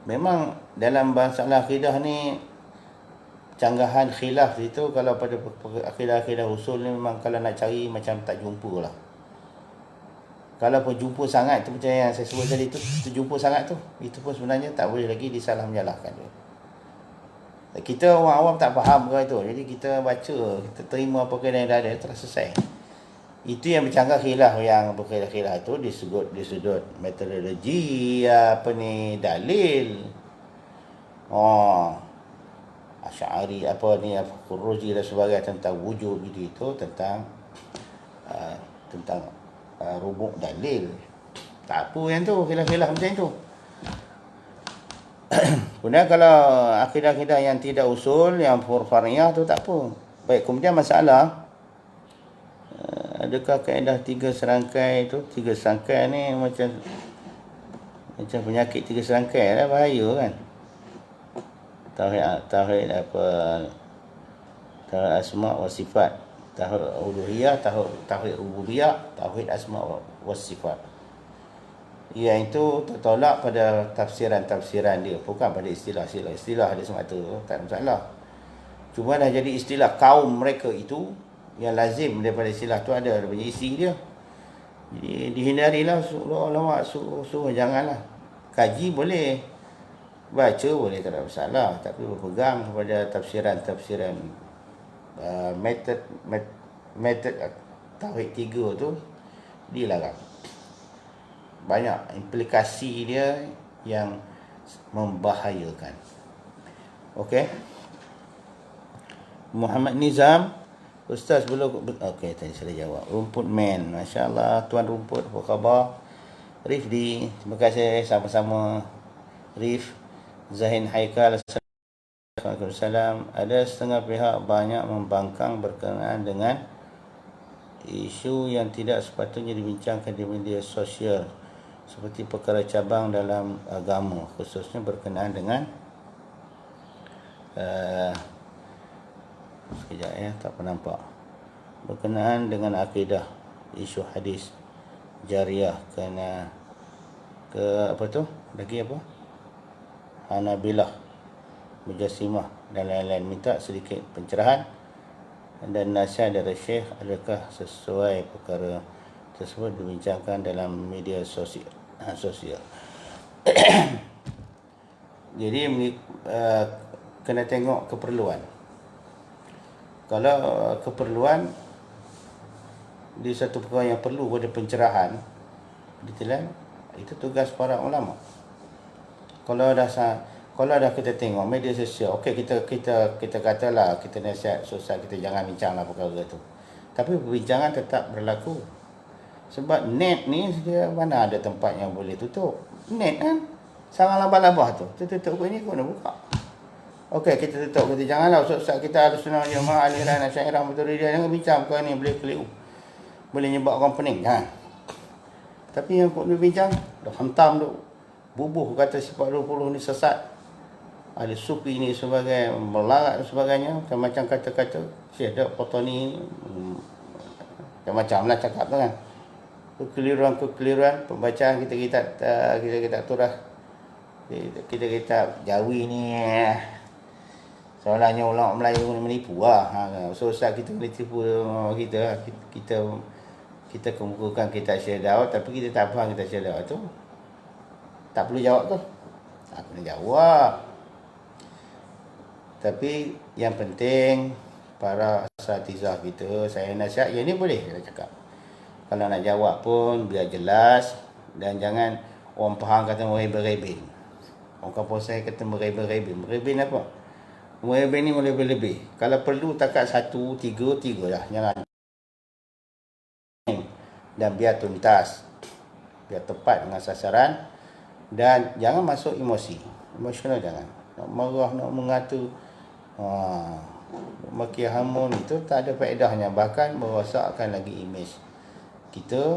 Memang dalam masalah akidah ni canggahan khilaf itu, kalau pada akidah-akidah usul ni memang kalau nak cari macam tak jumpa lah. Kalau pun jumpa sangat tu, macam yang saya sebut tadi tu, jumpa sangat tu, itu pun sebenarnya tak boleh lagi disalah menyalahkan. Kita orang awam tak faham ke itu, jadi kita baca, kita terima apa yang dah ada, telah selesai. Itu yang bercanggah khilaf, yang berkhilaf itu di sudut metodologi, dalil. Asy'ari Quruzi dan sebagainya tentang wujud gitu, itu tentang rubuk dalil. Tak apa yang tu, khilaf-khilaf macam tu. Kemudian kalau akidah-akidah yang tidak usul, yang furfariyah tu tak apa. Baik, kemudian masalah adakah kaedah 3 serangkai tu, 3 serangkai ni macam penyakit 3 serangkai lah, bahaya kan. Tauhid asma wa sifat, tauhid uluhiyah, tauhid rububiyah, tauhid asma wa sifat. Yang itu tertolak pada tafsiran dia, bukan pada istilah dia semata, tak ada masalah. Cuma dah jadi istilah kaum mereka itu, yang lazim daripada istilah tu ada punya isi dia. Jadi dihindarilah, ulama suruh janganlah. Kaji boleh, baca boleh, tak ada masalah, tapi berpegang kepada tafsiran metod tauhid 3 tu dilarang. Banyak implikasi dia yang membahayakan. Okey. Muhammad Nizam, Ustaz belum. Okey, tadi saya jawab. Rumput Man, masya-Allah, tuan rumput, apa khabar? Rifdi, terima kasih, sama-sama. Rif Zahin Haikal, Waalaikumsalam. Ada setengah pihak banyak membangkang berkenaan dengan isu yang tidak sepatutnya dibincangkan di media sosial, seperti perkara cabang dalam agama, khususnya berkenaan dengan sekejap tak nampak, berkenaan dengan akidah, isu hadis jariah, kena Hanabilah, Mujassimah dan lain-lain. Minta sedikit pencerahan dan nasihat dari Syekh, adakah sesuai perkara tersebut dibincangkan dalam media sosial. Jadi kena tengok keperluan. Kalau keperluan di satu perkara yang perlu pada pencerahan, detailan, itu tugas para ulama. Kalau dah kita tengok media sosial, okey, kita katalah, kita nasihat sosial, kita jangan bincanglah perkara tu. Tapi perbincangan tetap berlaku. Sebab net ni dia mana ada tempat yang boleh tutup. Net kan sangat labah-labah tu. Tutup ni kau nak buka. Okey, kita tutup, kita janganlah ustaz kita harus Sunnah Jamaah aliran Asy'ariyah Maturidiyah jangan bincang perkara ni, boleh keliru. Boleh nyebabkan pening kan. Tapi yang kau bincang dah hentam tu. Bubuh kata sifat 20 ni sesat. Ada sufi ni sebagai melarat dan sebagainya, macam kata-kata Syekh Daud Fatani macam-macam lah cakap tu kan. Kekeliruan pembacaan kita turah, kita Jawi ni Soalnya ulama Melayu ni menipu lah. So Ustaz kita boleh tipu kita lah. Kita kemukakan kita syahadat, tapi kita tak faham kita syahadat tu. Tak perlu jawab tu. Tak perlu jawab. Tapi yang penting para asatizah kita, saya nasihat yang ni boleh kita cakap. Kalau nak jawab pun biar jelas dan jangan orang faham kata merebel-rebel. Orang kampung saya kata merebel-rebel. Merebel apa? Merebel ni lebih-lebih. Kalau perlu takat 1, 3, 3 lah. Jangan. Dan biar tuntas. Biar tepat dengan sasaran. Dan jangan masuk emosi. Emosional jangan. Nak marah, nak mengata. Maki hamun itu tak ada faedahnya. Bahkan merosakkan lagi imej kita.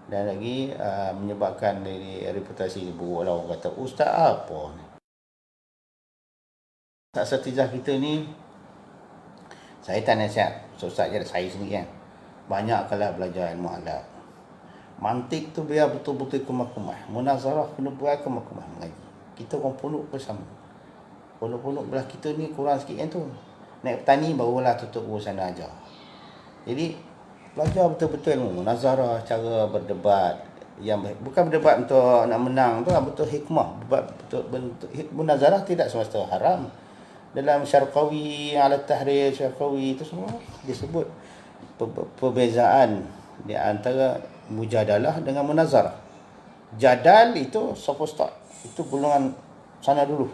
Dan lagi menyebabkan dari reputasi buruk lah. Orang kata, ustaz apa ni? Asatizah kita ni, saya tak nasihat. Ustaz je saya sendiri kan. Banyak kalau belajar ilmu alat. Mantik tu biar betul-betul kemah-kemah. Munazarah kena buat kemah-kemah mengaji. Kita orang punuk bersama. Punuk-punuk belah kita ni kurang sikit kan tu. Naik petani barulah tutup urusan ajar. Jadi belajar betul-betul ilmu munazarah, cara berdebat yang baik. Bukan berdebat untuk nak menang tu, betul hikmah. Betul munazarah tidak semesta haram. Dalam Syarqawi, Alat Tahrir Syarqawi itu semua disebut perbezaan di antara mujadalah dengan munazarah. Jadal itu sophostat, itu golongan sana dulu.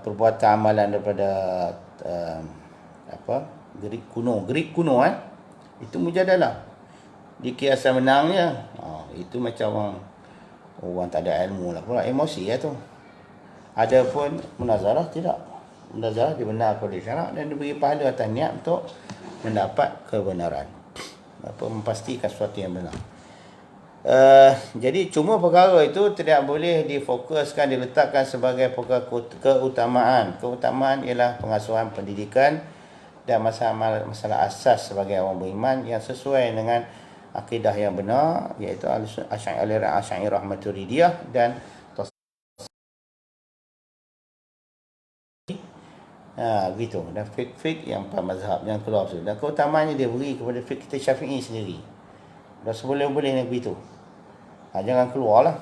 Perbuatan amalan daripada Greek kuno itu mujadalah. Di kiasan menangnya itu macam orang tak ada ilmu lah pula, emosi ya tu. Adapun munazarah tidak. Munazarah dibenarkan oleh syarak dan diberi pahala atas niat untuk mendapat kebenaran. Memastikan sesuatu yang benar. Jadi cuma perkara itu tidak boleh difokuskan, diletakkan sebagai perkara keutamaan. Keutamaan ialah pengasuhan pendidikan dan masalah asas sebagai orang beriman yang sesuai dengan akidah yang benar, iaitu Asy'ariyah Maturidiyah dan begitu. Dan fiqh yang empat mazhab yang keluar tu. Dan keutamaannya dia beri kepada fiqh kita Syafi'i sendiri. Dan seboleh-bolehnya begitu. Jangan keluarlah.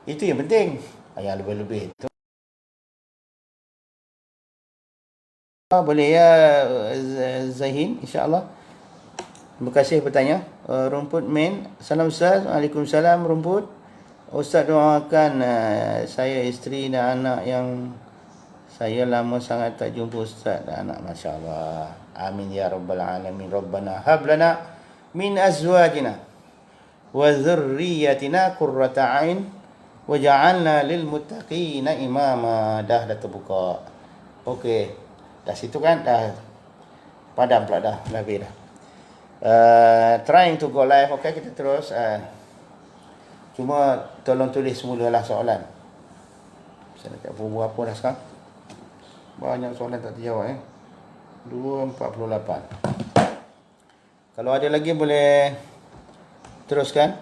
Itu yang penting. Yang lebih-lebih itu. Boleh ya Zahin, insya-Allah. Terima kasih bertanya. Rumput main. Salam Ustaz. Waalaikumsalam Rumput. Ustaz doakan saya, isteri dan anak yang saya lama sangat tak jumpa Ustaz dan anak. Masya Allah. Amin ya Rabbal Alamin. Rabbana hablana min azwajina wa dhurriyyatina qurrata a'in waj'alna lil muttaqina imama. Dah terbuka. Okey. Dah situ kan dah padam pula dah habis dah. Trying to go live. Okey, kita terus. Cuma tolong tulis semulalah soalan. Saya nak berapa dah sekarang? Banyak soalan tak terjawab 248. Kalau ada lagi boleh teruskan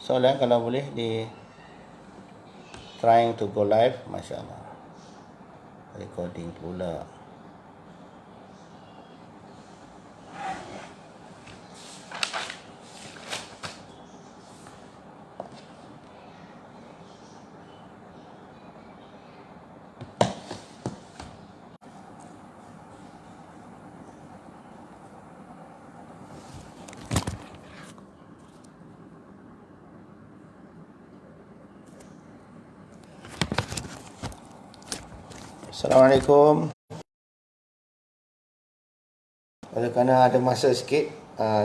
soalan, kalau boleh di trying to go live. Masya Allah. Recording pula. Assalamualaikum. Kerana ada masa sikit,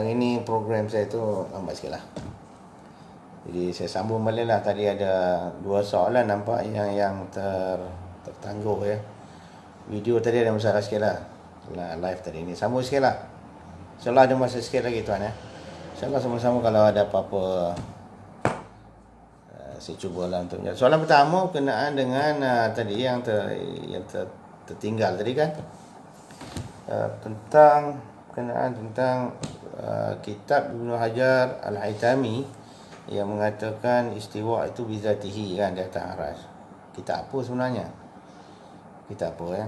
ini program saya tu lambat sikit lah. Jadi saya sambung balik lah. Tadi ada 2 soalan nampak yang tertangguh ya. Video tadi ada masalah sikit lah. Live tadi ni sambung sikit lah. InsyaAllah ada masa sikit lagi tuan ya. InsyaAllah sama-sama kalau ada apa-apa saya cubalah untuk menjawab. Soalan pertama berkenaan dengan tadi yang tertinggal tadi kan, berkenaan tentang kitab Ibnu Hajar Al-Haytami yang mengatakan istiwa itu bizatihi kan di atas arsy. Kitab apa sebenarnya? kita apa ya.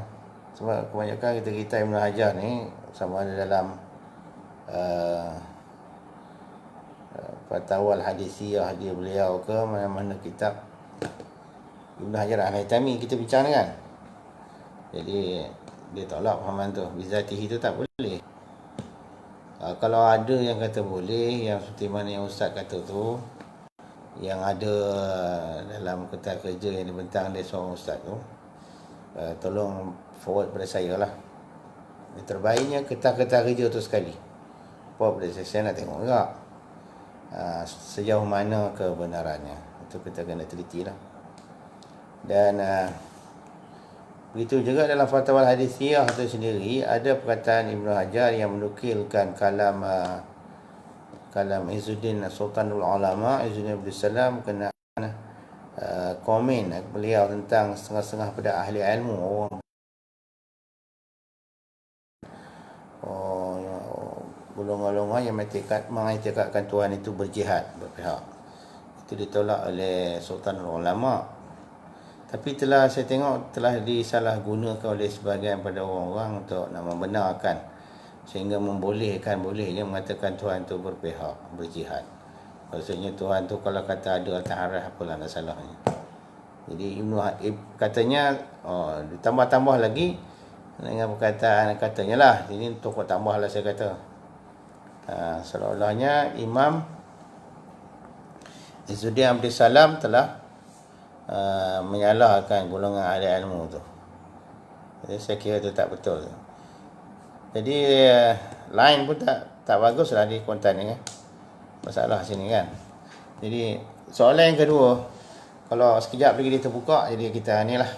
Sebab kebanyakan kita Ibn Hajar ni sama ada dalam Fatwa Al-Hadisiyah dia beliau ke mana-mana kitab Ibn Hajar Al-Haytami kita bincang kan. Jadi dia tolak fahaman tu. Bizatihi tu tak boleh. Kalau ada yang kata boleh, yang seperti mana yang Ustaz kata tu, yang ada dalam kertas kerja yang dibentang oleh seorang Ustaz tu, tolong forward pada saya lah. Yang terbaiknya kertas-kertas kerja tu sekali. Forward pada saya nak tengok juga sejauh mana kebenarannya. Itu kita kena teliti lah. Dan begitu juga dalam Fatwa Al-Hadisiyah itu sendiri ada perkataan Ibn Hajar yang menukilkan kalam Izzuddin Sultanul Ulama Izzuddin Abdul Salam berkenaan komen beliau tentang setengah-setengah pada ahli ilmu golongan-golongan yang mengiktikadkan Tuhan itu berjihad berpihak. Itu ditolak oleh Sultanul Ulama. Tapi telah saya tengok telah disalahgunakan oleh sebahagian pada orang-orang untuk nak membenarkan sehingga bolehnya mengatakan Tuhan tu berpihak, berjihad. Maksudnya Tuhan tu kalau kata ada atas arah apalah nak salahnya. Jadi katanya ditambah-tambah lagi dengan perkataan katanya lah. Ini tokoh tambah lah saya kata. Seolah-olahnya Imam Izzuddin Abdul Salam telah menyalahkan golongan ahli ilmu tu. Jadi saya kira itu tak betul. Jadi line pun tak bagus lah di konten ni kan. Masalah sini kan. Jadi soalan yang kedua, kalau sekejap lagi dia terbuka, jadi kita ni lah.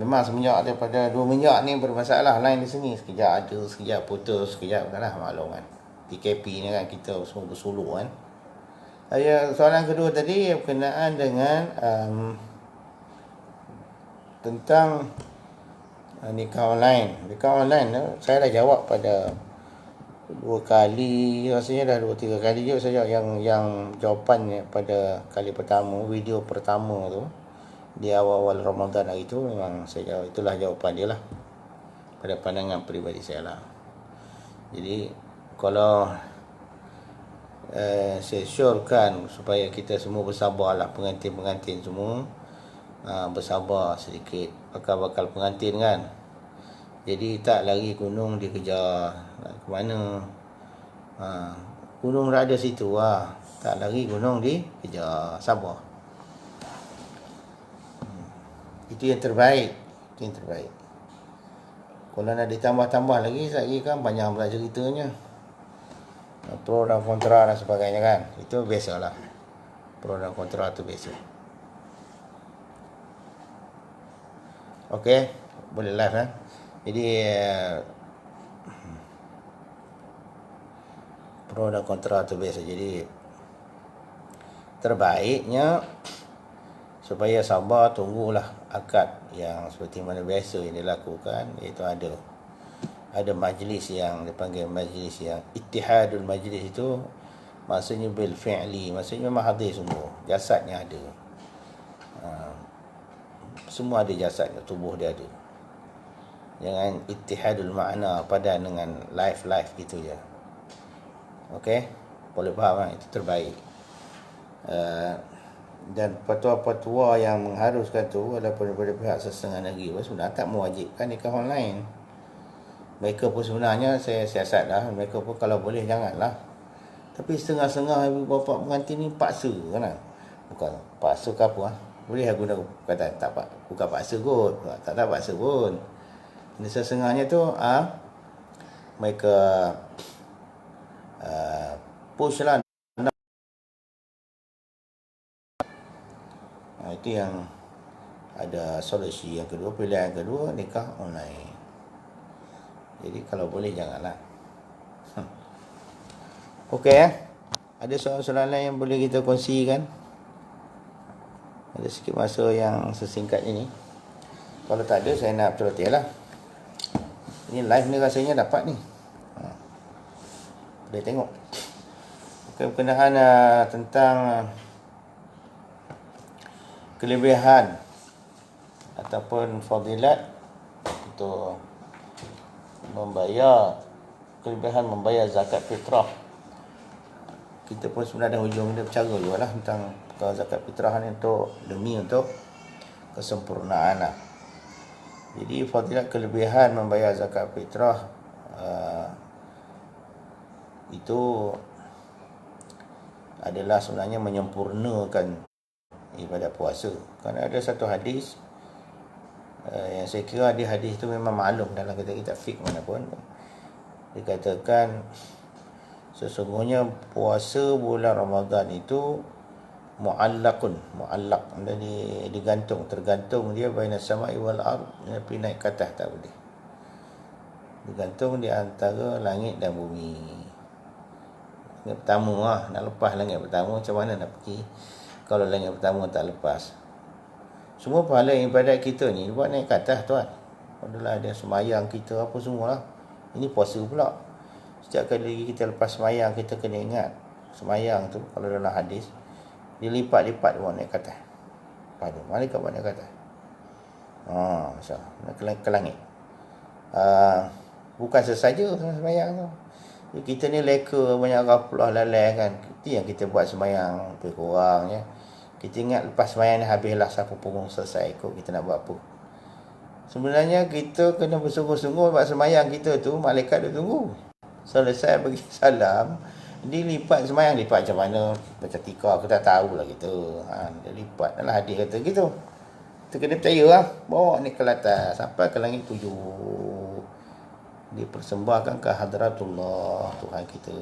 Memang semenjak daripada 2 minyak ni bermasalah line di sini. Sekejap ada, sekejap putus, sekejap kan lah maklum kan. PKP ni kan kita semua bersuluk kan. Soalan kedua tadi berkenaan dengan tentang nikah online. Nikah online saya dah jawab pada 2 kali, rasanya dah 2-3 kali je saja yang jawapannya pada kali pertama, video pertama tu di awal-awal Ramadan hari tu memang saya jawab, itulah jawapan dia lah pada pandangan peribadi saya lah. Jadi kalau saya syorkan supaya kita semua bersabarlah, pengantin-pengantin semua bersabar sedikit, bakal pengantin kan. Jadi tak lari gunung dikejar ke mana. Gunung dah ada situ tak lari gunung dikejar, sabar. Itu yang terbaik. Kalau nak ditambah-tambah lagi, saya kan banyak pula ceritanya. Pro dan kontra dan sebagainya kan. Itu biasalah. Pro dan kontra tu biasa. Okey, boleh live kan. Jadi pro dan kontra tu biasa. Jadi terbaiknya supaya sabar, tunggulah akad yang seperti mana biasa yang dilakukan, iaitu ada majlis yang dipanggil majlis yang ittihadul majlis. Itu maksudnya bil fi'li, maksudnya memang hadir semua, jasadnya ada, semua ada jasadnya, tubuh dia ada. Jangan ittihadul makna padan dengan live gitu je. Okey, boleh faham kan? Itu terbaik. Dan fatwa-fatwa yang mengharuskan tu walaupun daripada pihak setengah negeri sebenarnya tak mewajibkan nikah online. Mereka pun sebenarnya saya siasat lah, mereka pun kalau boleh janganlah. Tapi setengah-setengah ibu bapa pengantin ni paksa kan. Bukan paksa ke apa boleh aku nak kata tak bukan paksa kot. Tak paksa pun. Ini setengahnya tu mereka push lah. Itu yang ada solusi yang kedua, pilihan yang kedua, nikah online. Jadi kalau boleh janganlah. Okey Ada soalan-soalan lain yang boleh kita kongsikan? Ada sikit masa yang sesingkat ini. Kalau tak ada, saya nak berterus lah. Ini live ni rasanya dapat ni. Boleh tengok. Berkenaan tentang kelebihan atau ataupun fadilat untuk membayar kelebihan membayar zakat fitrah. Kita pun sebenarnya ada hujung dia bercara juga lah tentang zakat fitrah ni demi untuk kesempurnaan lah. Jadi fadilat kelebihan membayar zakat fitrah itu adalah sebenarnya menyempurnakan ibadat puasa. Kerana ada satu hadis yang saya kira hadis itu memang maklum dalam kitab fiqh manapun. Dikatakan sesungguhnya puasa bulan Ramadan itu muallaq, tergantung dia baina sama'i wal ard, tapi naik ke atas tak boleh. Digantung di antara langit dan bumi. Langit pertama lah, nak lepas langit pertama macam mana nak pergi kalau langit pertama tak lepas. Semua pahala ibadat kita ni buat naik ke atas tuan. Adalah ada semayang kita apa semualah. Ini puasa pula. Setiap kali kita lepas semayang kita kena ingat semayang tu kalau dalam hadis dilipat-lipat buat naik ke atas. Pada malaikat buat naik ke atas. Masyaallah, ke langit. Bukan sesaja semayang tu. Kita ni leka banyak ghaflah lalai kan. Itu yang kita buat semayang lebih kurang ya. Kita ingat lepas semayang ni habislah sapu punggung selesai kot kita nak buat apa. Sebenarnya kita kena bersungguh-sungguh buat semayang kita tu, malaikat dia tunggu. Selesai bagi salam, dilipat semayang, lipat macam mana? Macam tika aku tak tahulah kita. Dia lipat dalam hadis kata gitu. Kita kena percaya lah. Bawa ni ke atas sampai ke langit 7. Dipersembahkan ke hadratullah Tuhan kita.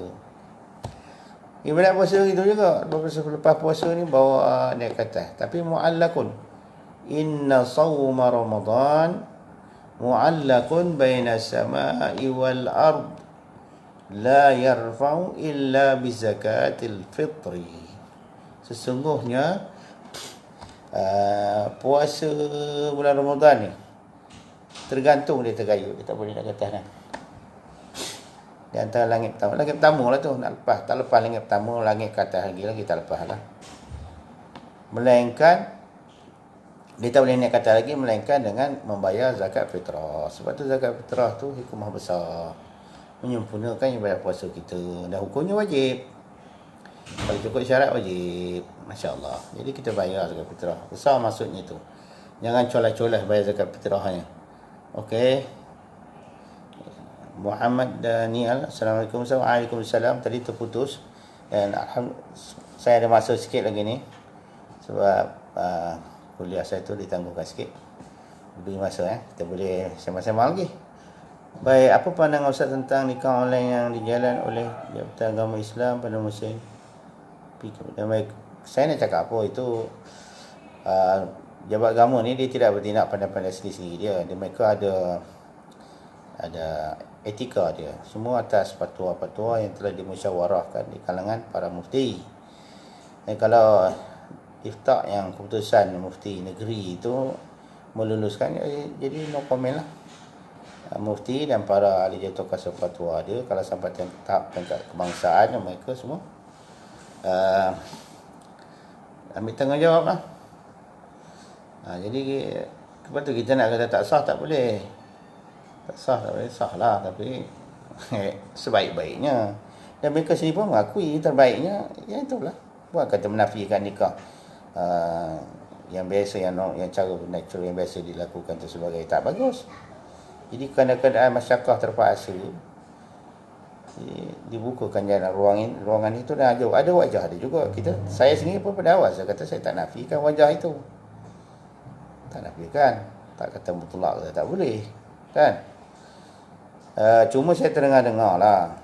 Ibadat puasa itu juga. Lepas puasa ni bawa naik ke atas. Tapi mu'allakun. Inna sawma Ramadan mu'allakun baina sama'i wal ard. La yarfa'u illa bizakatil fitri. Sesungguhnya puasa bulan Ramadan ni tergantung dia tergayut. Dia tak boleh nak ke atas kan. Di antara langit pertama lah tu nak lepas. Tak lepas langit pertama, langit ke atas lagi tak lepas lah. Melainkan dia tak boleh naik ke atas lagi melainkan dengan membayar zakat fitrah. Sebab tu zakat fitrah tu hikmah besar, menyempurnakan ibadat puasa kita dan hukumnya wajib. Kalau cukup syarat wajib. Masya Allah. Jadi kita bayar zakat fitrah. Besar maksudnya tu. Jangan colah-colah bayar zakat fitrahnya. Okey. Muhammad Daniel, Assalamualaikum. Waalaikumsalam. Tadi terputus. Dan saya ada masa sikit lagi ni. Sebab kuliah saya tu ditangguhkan sikit. Lebih masa kita boleh sembang-sembang lagi. Baik, apa pandangan Ustaz tentang nikah online yang dijalan oleh Jabatan Agama Islam pada musim PKP? Saya nak cakap apa itu Jabat Agama ni dia tidak bertindak pandai-pandai sendiri-sendiri dia. Mereka ada etika dia. Semua atas fatwa-fatwa yang telah dimusyawarahkan di kalangan para mufti. Dan kalau iftak yang keputusan mufti negeri itu meluluskan, jadi no comment lah. Mufti dan para ahli jatuh kuasa fatwa dia kalau sampai tahap tingkat kebangsaan, mereka semua ambil tanggungjawab lah. Jadi lepas tu kita nak kata tak sah tak boleh. Tak sah lah, tapi sebaik-baiknya. Dan mereka sendiri pun mengakui terbaiknya, ya itulah. Bukan kata menafikan nikah yang biasa, yang cara natural yang biasa dilakukan itu sebagai tak bagus. Jadi keadaan masyarakat terpaksa dibukakan jalan ruangan itu dan ada wajah dia juga. Saya sendiri pun pada awal saya kata saya tak nafikan wajah itu. Tak nafikan, tak kata mutlak tak boleh. Kan? Cuma saya terdengar lah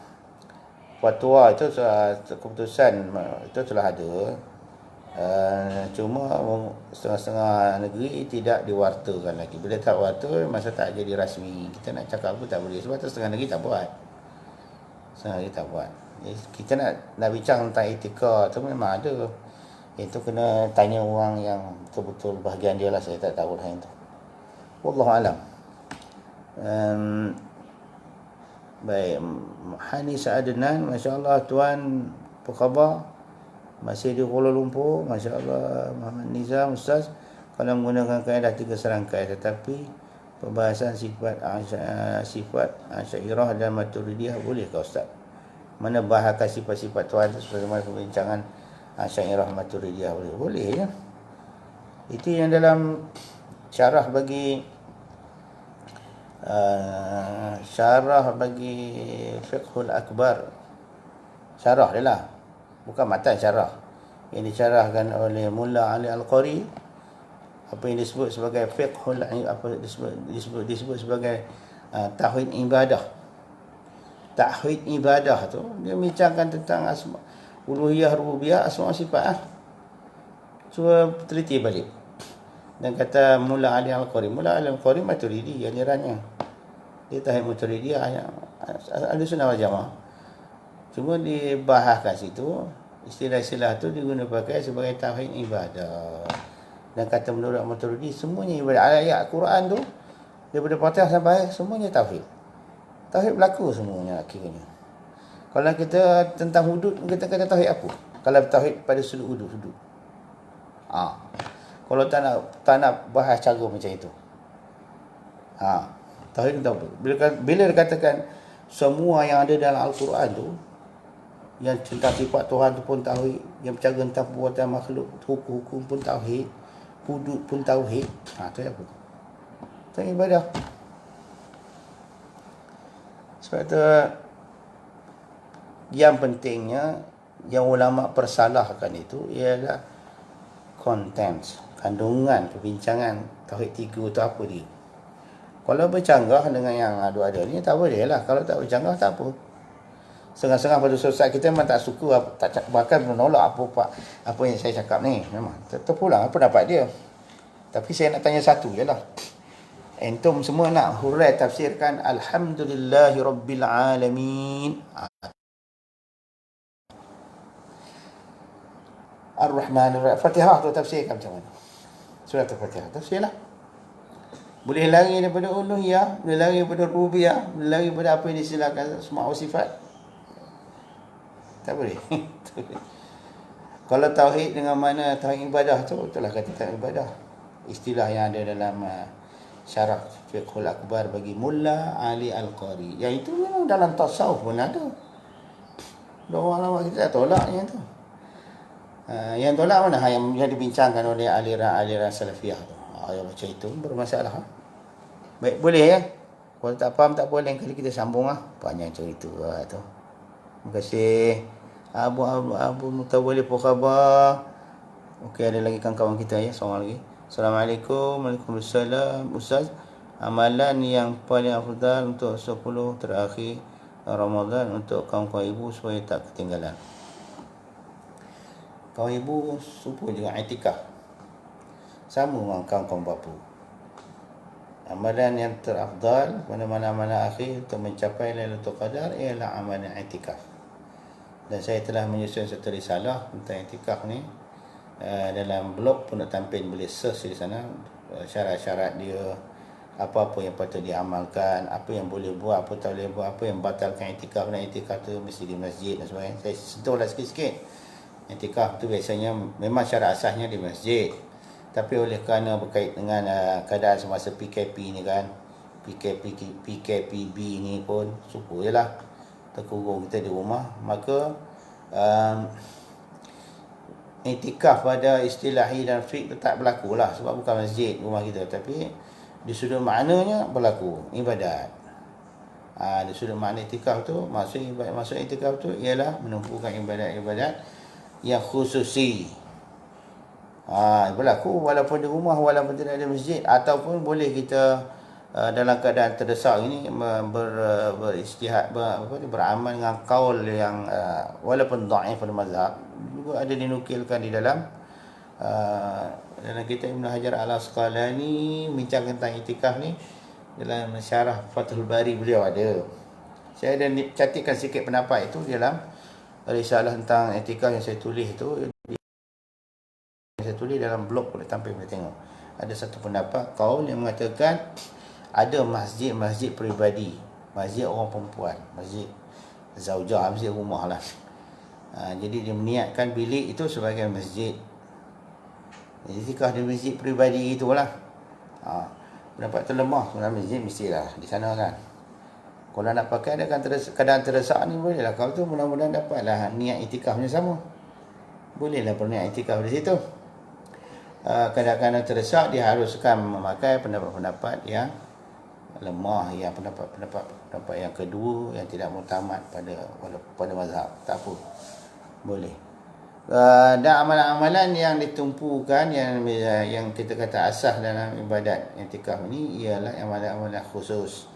fatwa itu, keputusan itu telah ada. Cuma setengah-setengah negeri tidak diwartakan lagi. Bila tak warta, masa tak jadi rasmi. Kita nak cakap apa tak boleh. Sebab tu setengah negeri tak buat. Kita nak bincang tentang etika tu memang ada. Itu kena tanya orang yang betul-betul bahagian dia lah. Saya tak tahu lah yang tu. Wallahualam. Baik, Hanis Adnan, Masya Allah tuan, apa khabar? Masih di Kuala Lumpur, Masya Allah. Muhammad Nizam, Ustaz, kalau menggunakan kaedah 3 serangkai, tetapi perbahasan sifat Asy'ariyah dan Maturidiyah boleh ke Ustaz? Mana bahagian sifat-sifat Tuhan itu sebagaimana perbincangan Asy'ariyah Maturidiyah boleh? Boleh ya. Itu yang dalam syarah bagi Fiqhul Akbar. Syarah dia lah, bukan matan syarah. Yang disyarahkan oleh Mulla Ali Al-Qari, apa yang disebut sebagai fiqhul, apa disebut sebagai tauhid ibadah. Tauhid ibadah tu dia bincangkan tentang asma, uluhiyah, rububiyah, asma sifat. Cuba teliti balik. Dan kata Mulla Ali Al-Qari, Maturidi alirannya. Dia tauhid Maturidi, ahli sunnah wal jamaah. Cuma dibahaskan situ, istilah-istilah tu digunakan pakai sebagai tauhid ibadah. Dan kata menurut Maturidi, semuanya ibadah. Ayat Quran tu daripada Fatihah sampai semuanya tauhid. Tauhid berlaku semuanya akhirnya. Kalau kita tentang hudud, kita kata tauhid apa? Kalau tauhid pada sudut hudud. Kalau tak nak bahas cara macam itu. Tauhid itu apa? Bila dikatakan semua yang ada dalam Al-Quran tu, yang tentang sifat Tuhan tu pun tauhid, yang bercakap tentang perbuatan makhluk, hukum pun tauhid, hudud pun tauhid. Tu apa? Tauhid ibadah. Sebab tu yang pentingnya yang ulama persalahkan itu ialah contents, kandungan perbincangan tauhid 3 tu apa dia. Kalau bercanggah dengan yang ada ni tak boleh lah. Kalau tak bercanggah tak apa. Setengah-setengah pada sosial kita memang tak suka, bahkan menolak apa yang saya cakap ni. Memang terpulang pendapat dia. Tapi saya nak tanya satu je lah. Entum semua nak hurai tafsirkan Alhamdulillahi Rabbil Alamin, Ar-Rahman Ar-Rahim. Fatihah tu tafsirkan macam mana? Surah Al-Fatihah tafsirlah. Boleh lari daripada uluhiyah, boleh lari daripada rububiyah, boleh lari daripada apa yang disilakan asma wa sifat. Tak boleh. Kalau tauhid dengan mana tauhid ibadah tu, itulah kata tauhid ibadah. Istilah yang ada dalam syarah Fiqhul Akbar bagi Mulla Ali Al-Qari. Yang itu memang dalam tasawuf pun ada. Orang lama kita tolak yang tu. Yang tolak mana? Yang dibincangkan oleh aliran salafiyah tu. Yang macam itu bermasalah. Baik, boleh ya. Kalau tak faham tak boleh, kali kita sambung panjang cerita tu. Terima kasih. Abu Mutawalli, apa khabar? Okey, ada lagi kawan-kawan kita ya. Seorang lagi. Assalamualaikum. Waalaikumsalam. Ustaz, amalan yang paling afdal untuk 10 terakhir Ramadan untuk kaum-kaum ibu supaya tak ketinggalan. Kaum ibu subuh juga i'tikaf. Sama dengan kaum-kaum bapa. Amalan yang terafdal pada mana-mana akhir untuk mencapai Lailatul Qadar ialah amalan i'tikaf. Dan saya telah menyusun satu risalah tentang i'tikaf ni. Dalam blog pun nak tampil, boleh search di sana syarat-syarat dia, apa-apa yang patut diamalkan, apa yang boleh buat, apa tak boleh buat, apa yang batalkan i'tikaf. Dan i'tikaf tu mesti di masjid dan sebagainya. Saya sentuhlah sikit-sikit. I'tikaf tu biasanya memang syarat asasnya di masjid. Tapi oleh kerana berkait dengan keadaan semasa PKP ni kan, PKPB ni pun suku je lah, terkurung kita di rumah, maka i'tikaf pada istilahi dan fiqh tak berlaku lah, sebab bukan masjid rumah kita, tapi di sudut maknanya berlaku ibadat. Di sudut makna i'tikaf tu, maksud i'tikaf tu ialah menumpukan ibadat-ibadat yang khususi. Berlaku walaupun di rumah, walaupun tidak ada masjid, ataupun boleh kita dalam keadaan terdesak ini beristihad, beramal dengan kaul yang walaupun dhaif pada mazhab, juga ada dinukilkan di dalam kitab Ibn Hajar Al-Asqalani bincang tentang i'tikaf ni. Dalam syarah Fathul Bari beliau ada. Saya ada catatkan sikit pendapat itu dalam risalah tentang i'tikaf yang saya tulis itu. Saya tulis dalam blog, boleh tampil, boleh tengok. Ada satu pendapat kaul yang mengatakan ada masjid peribadi, masjid orang perempuan, masjid zaujah, masjid rumah lah. Jadi dia meniatkan bilik itu sebagai masjid. Itikaf di masjid peribadi itulah. Pendapat tu lemah. Sebenarnya masjid mestilah di sana kan. Kalau nak pakai keadaan terdesak ni boleh lah. Kau tu mudah-mudahan dapatlah niat itikafnya sama. Bolehlah berniat itikaf di situ. Kadang-kadang terdesak diharuskan memakai pendapat-pendapat yang lemah, yang pendapat yang kedua yang tidak muktamad pada mazhab. Tak apa. Boleh. Dan amalan-amalan yang ditumpukan yang kita kata asas dalam ibadat i'tikaf ni ialah amalan-amalan khusus.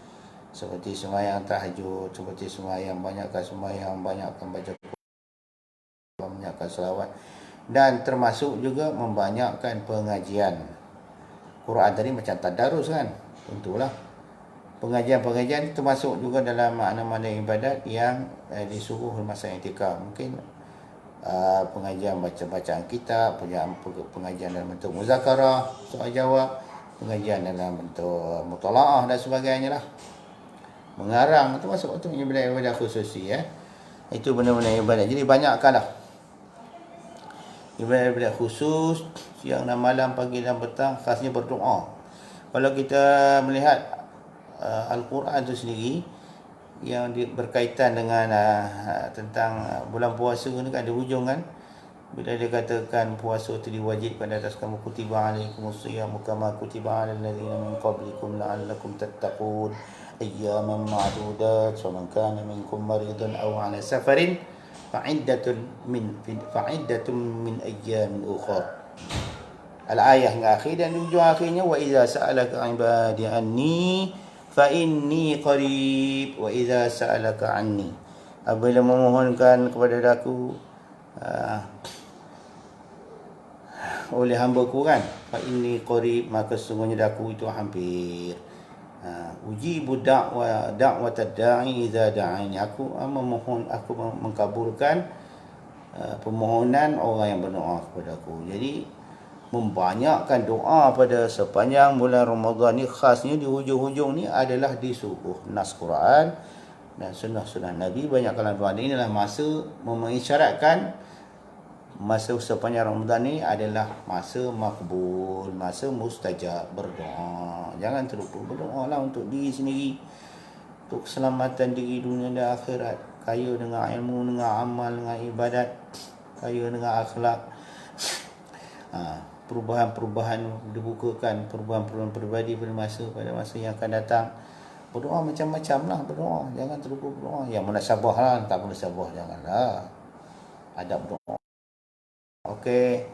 Seperti sembahyang tahajud, seperti sembahyang banyakkan sembahyang, banyakkan baca Quran, banyakkan selawat, dan termasuk juga membanyakkan pengajian. Quran tadi macam tadarus kan? Tentulah. Pengajian-pengajian termasuk juga dalam makna-makna ibadat yang disuruh masa i'tikaf. Mungkin pengajian bacaan kitab, pengajian dalam bentuk muzakarah, soal jawab, pengajian dalam bentuk mutalaah dan sebagainya lah. Mengarang itu masuk untuk ibadat khusus ya. Itu benda-benda ibadat. Jadi banyakkanlah ibadat khusus siang dan malam, pagi dan petang, khasnya berdoa. Kalau kita melihat Al-Quran itu sendiri yang berkaitan dengan tentang bulan puasa ni kan, ada hujung kan, bila dia katakan puasa itu diwajibkan atas kamu, kutiba alaikumus shiyam kama kutiba alal ladzina min qablikum la'allakum tattaqun ayyaman ma'dudat faman kana minkum maridan aw 'ala safarin fa'iddatun min ayyamin ukhra. Al-ayah hingga akhir, dan di ujung akhirnya wa idza sa'alaka 'ibadi anni fa inni qarib wa idza sa'alaka 'anni. Apabila memohonkan kepada aku oleh hamba-Ku kan, fa inni qarib, maka sesungguhnya aku itu hampir. Ujibu da'wat ad-da'i idza da'ani. Aku memohon, aku mengabulkan permohonan orang yang berdoa kepada aku. Jadi membanyakkan doa pada sepanjang bulan Ramadan ni, khasnya di hujung-hujung ni adalah disuruh nas Quran dan sunnah-sunnah Nabi. Banyakkan doa. Inilah masa mengisyaratkan masa sepanjang Ramadan ni adalah masa makbul, masa mustajab berdoa. Jangan terlupa berdoa lah untuk diri sendiri, untuk keselamatan diri dunia dan akhirat, kaya dengan ilmu, dengan amal, dengan ibadat, kaya dengan akhlak. Perubahan-perubahan dibukakan, perubahan-perubahan peribadi pada masa yang akan datang. Berdoa macam-macam lah, berdoa. Jangan terlupa berdoa. Yang munasabah lah, tak munasabah janganlah. Adab berdoa. Okey.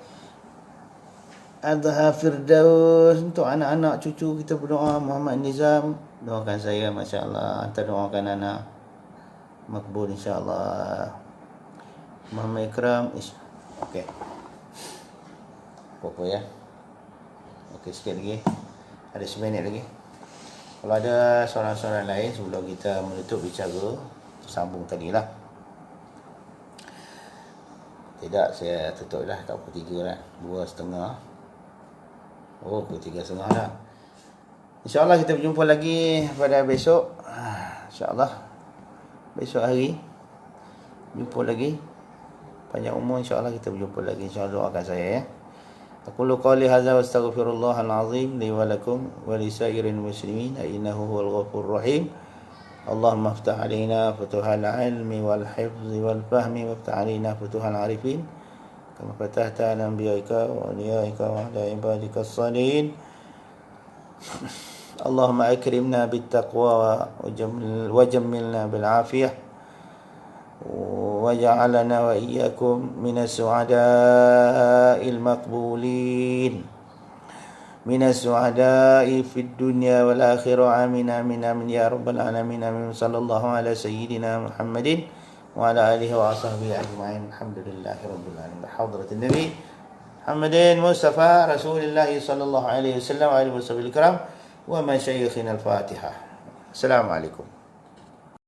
Adha Firdaus, untuk anak-anak cucu kita berdoa. Muhammad Nizam, doakan saya, masya-Allah. Anta doakan anak makbul insya-Allah. Muhammad Ikram, okey. Apa ya? Okey, sikit lagi. Ada 9 minit lagi. Kalau ada soalan-soalan lain sebelum kita menutup bicara, sambung tadilah. Tidak, saya tutup dah. Tak pukul 3 lah. 2.30. Oh, pukul 3.30 dah. InsyaAllah kita berjumpa lagi pada besok. InsyaAllah besok hari jumpa lagi. Panjang umur, insyaAllah kita berjumpa lagi. InsyaAllah doakan saya ya. Aqulu qawli hadza wa astaghfirullahal azim li wa lakum wa li sairil muslimin innahu huwal ghafurur rahim. Allahumma iftah alaina futuhal ilmi wal hifzi wal fahmi waftah alaina futuhal arifin kama fatahta ala anbiya'ika wa awliyaika wa ala ibadika as-salihin. Allahumma akrimna bit taqwa wa jammilna bil afiyah waj'alna wa iyyakum minas su'ada'il maqbulin minas su'ada'i fid dunya wal akhirah. Amin amin amin ya rabbal alamin. Amin. Sallallahu ala sayyidina Muhammadin wa ala alihi wa ashabihi ajma'in. Alhamdulillahi rabbil alamin. Hadratin Nabi Muhammadin Mustafa Rasulullah sallallahu alaihi wasallam wa alihi washabihi kiram wa masyayikhina al-Fatihah. Assalamualaikum.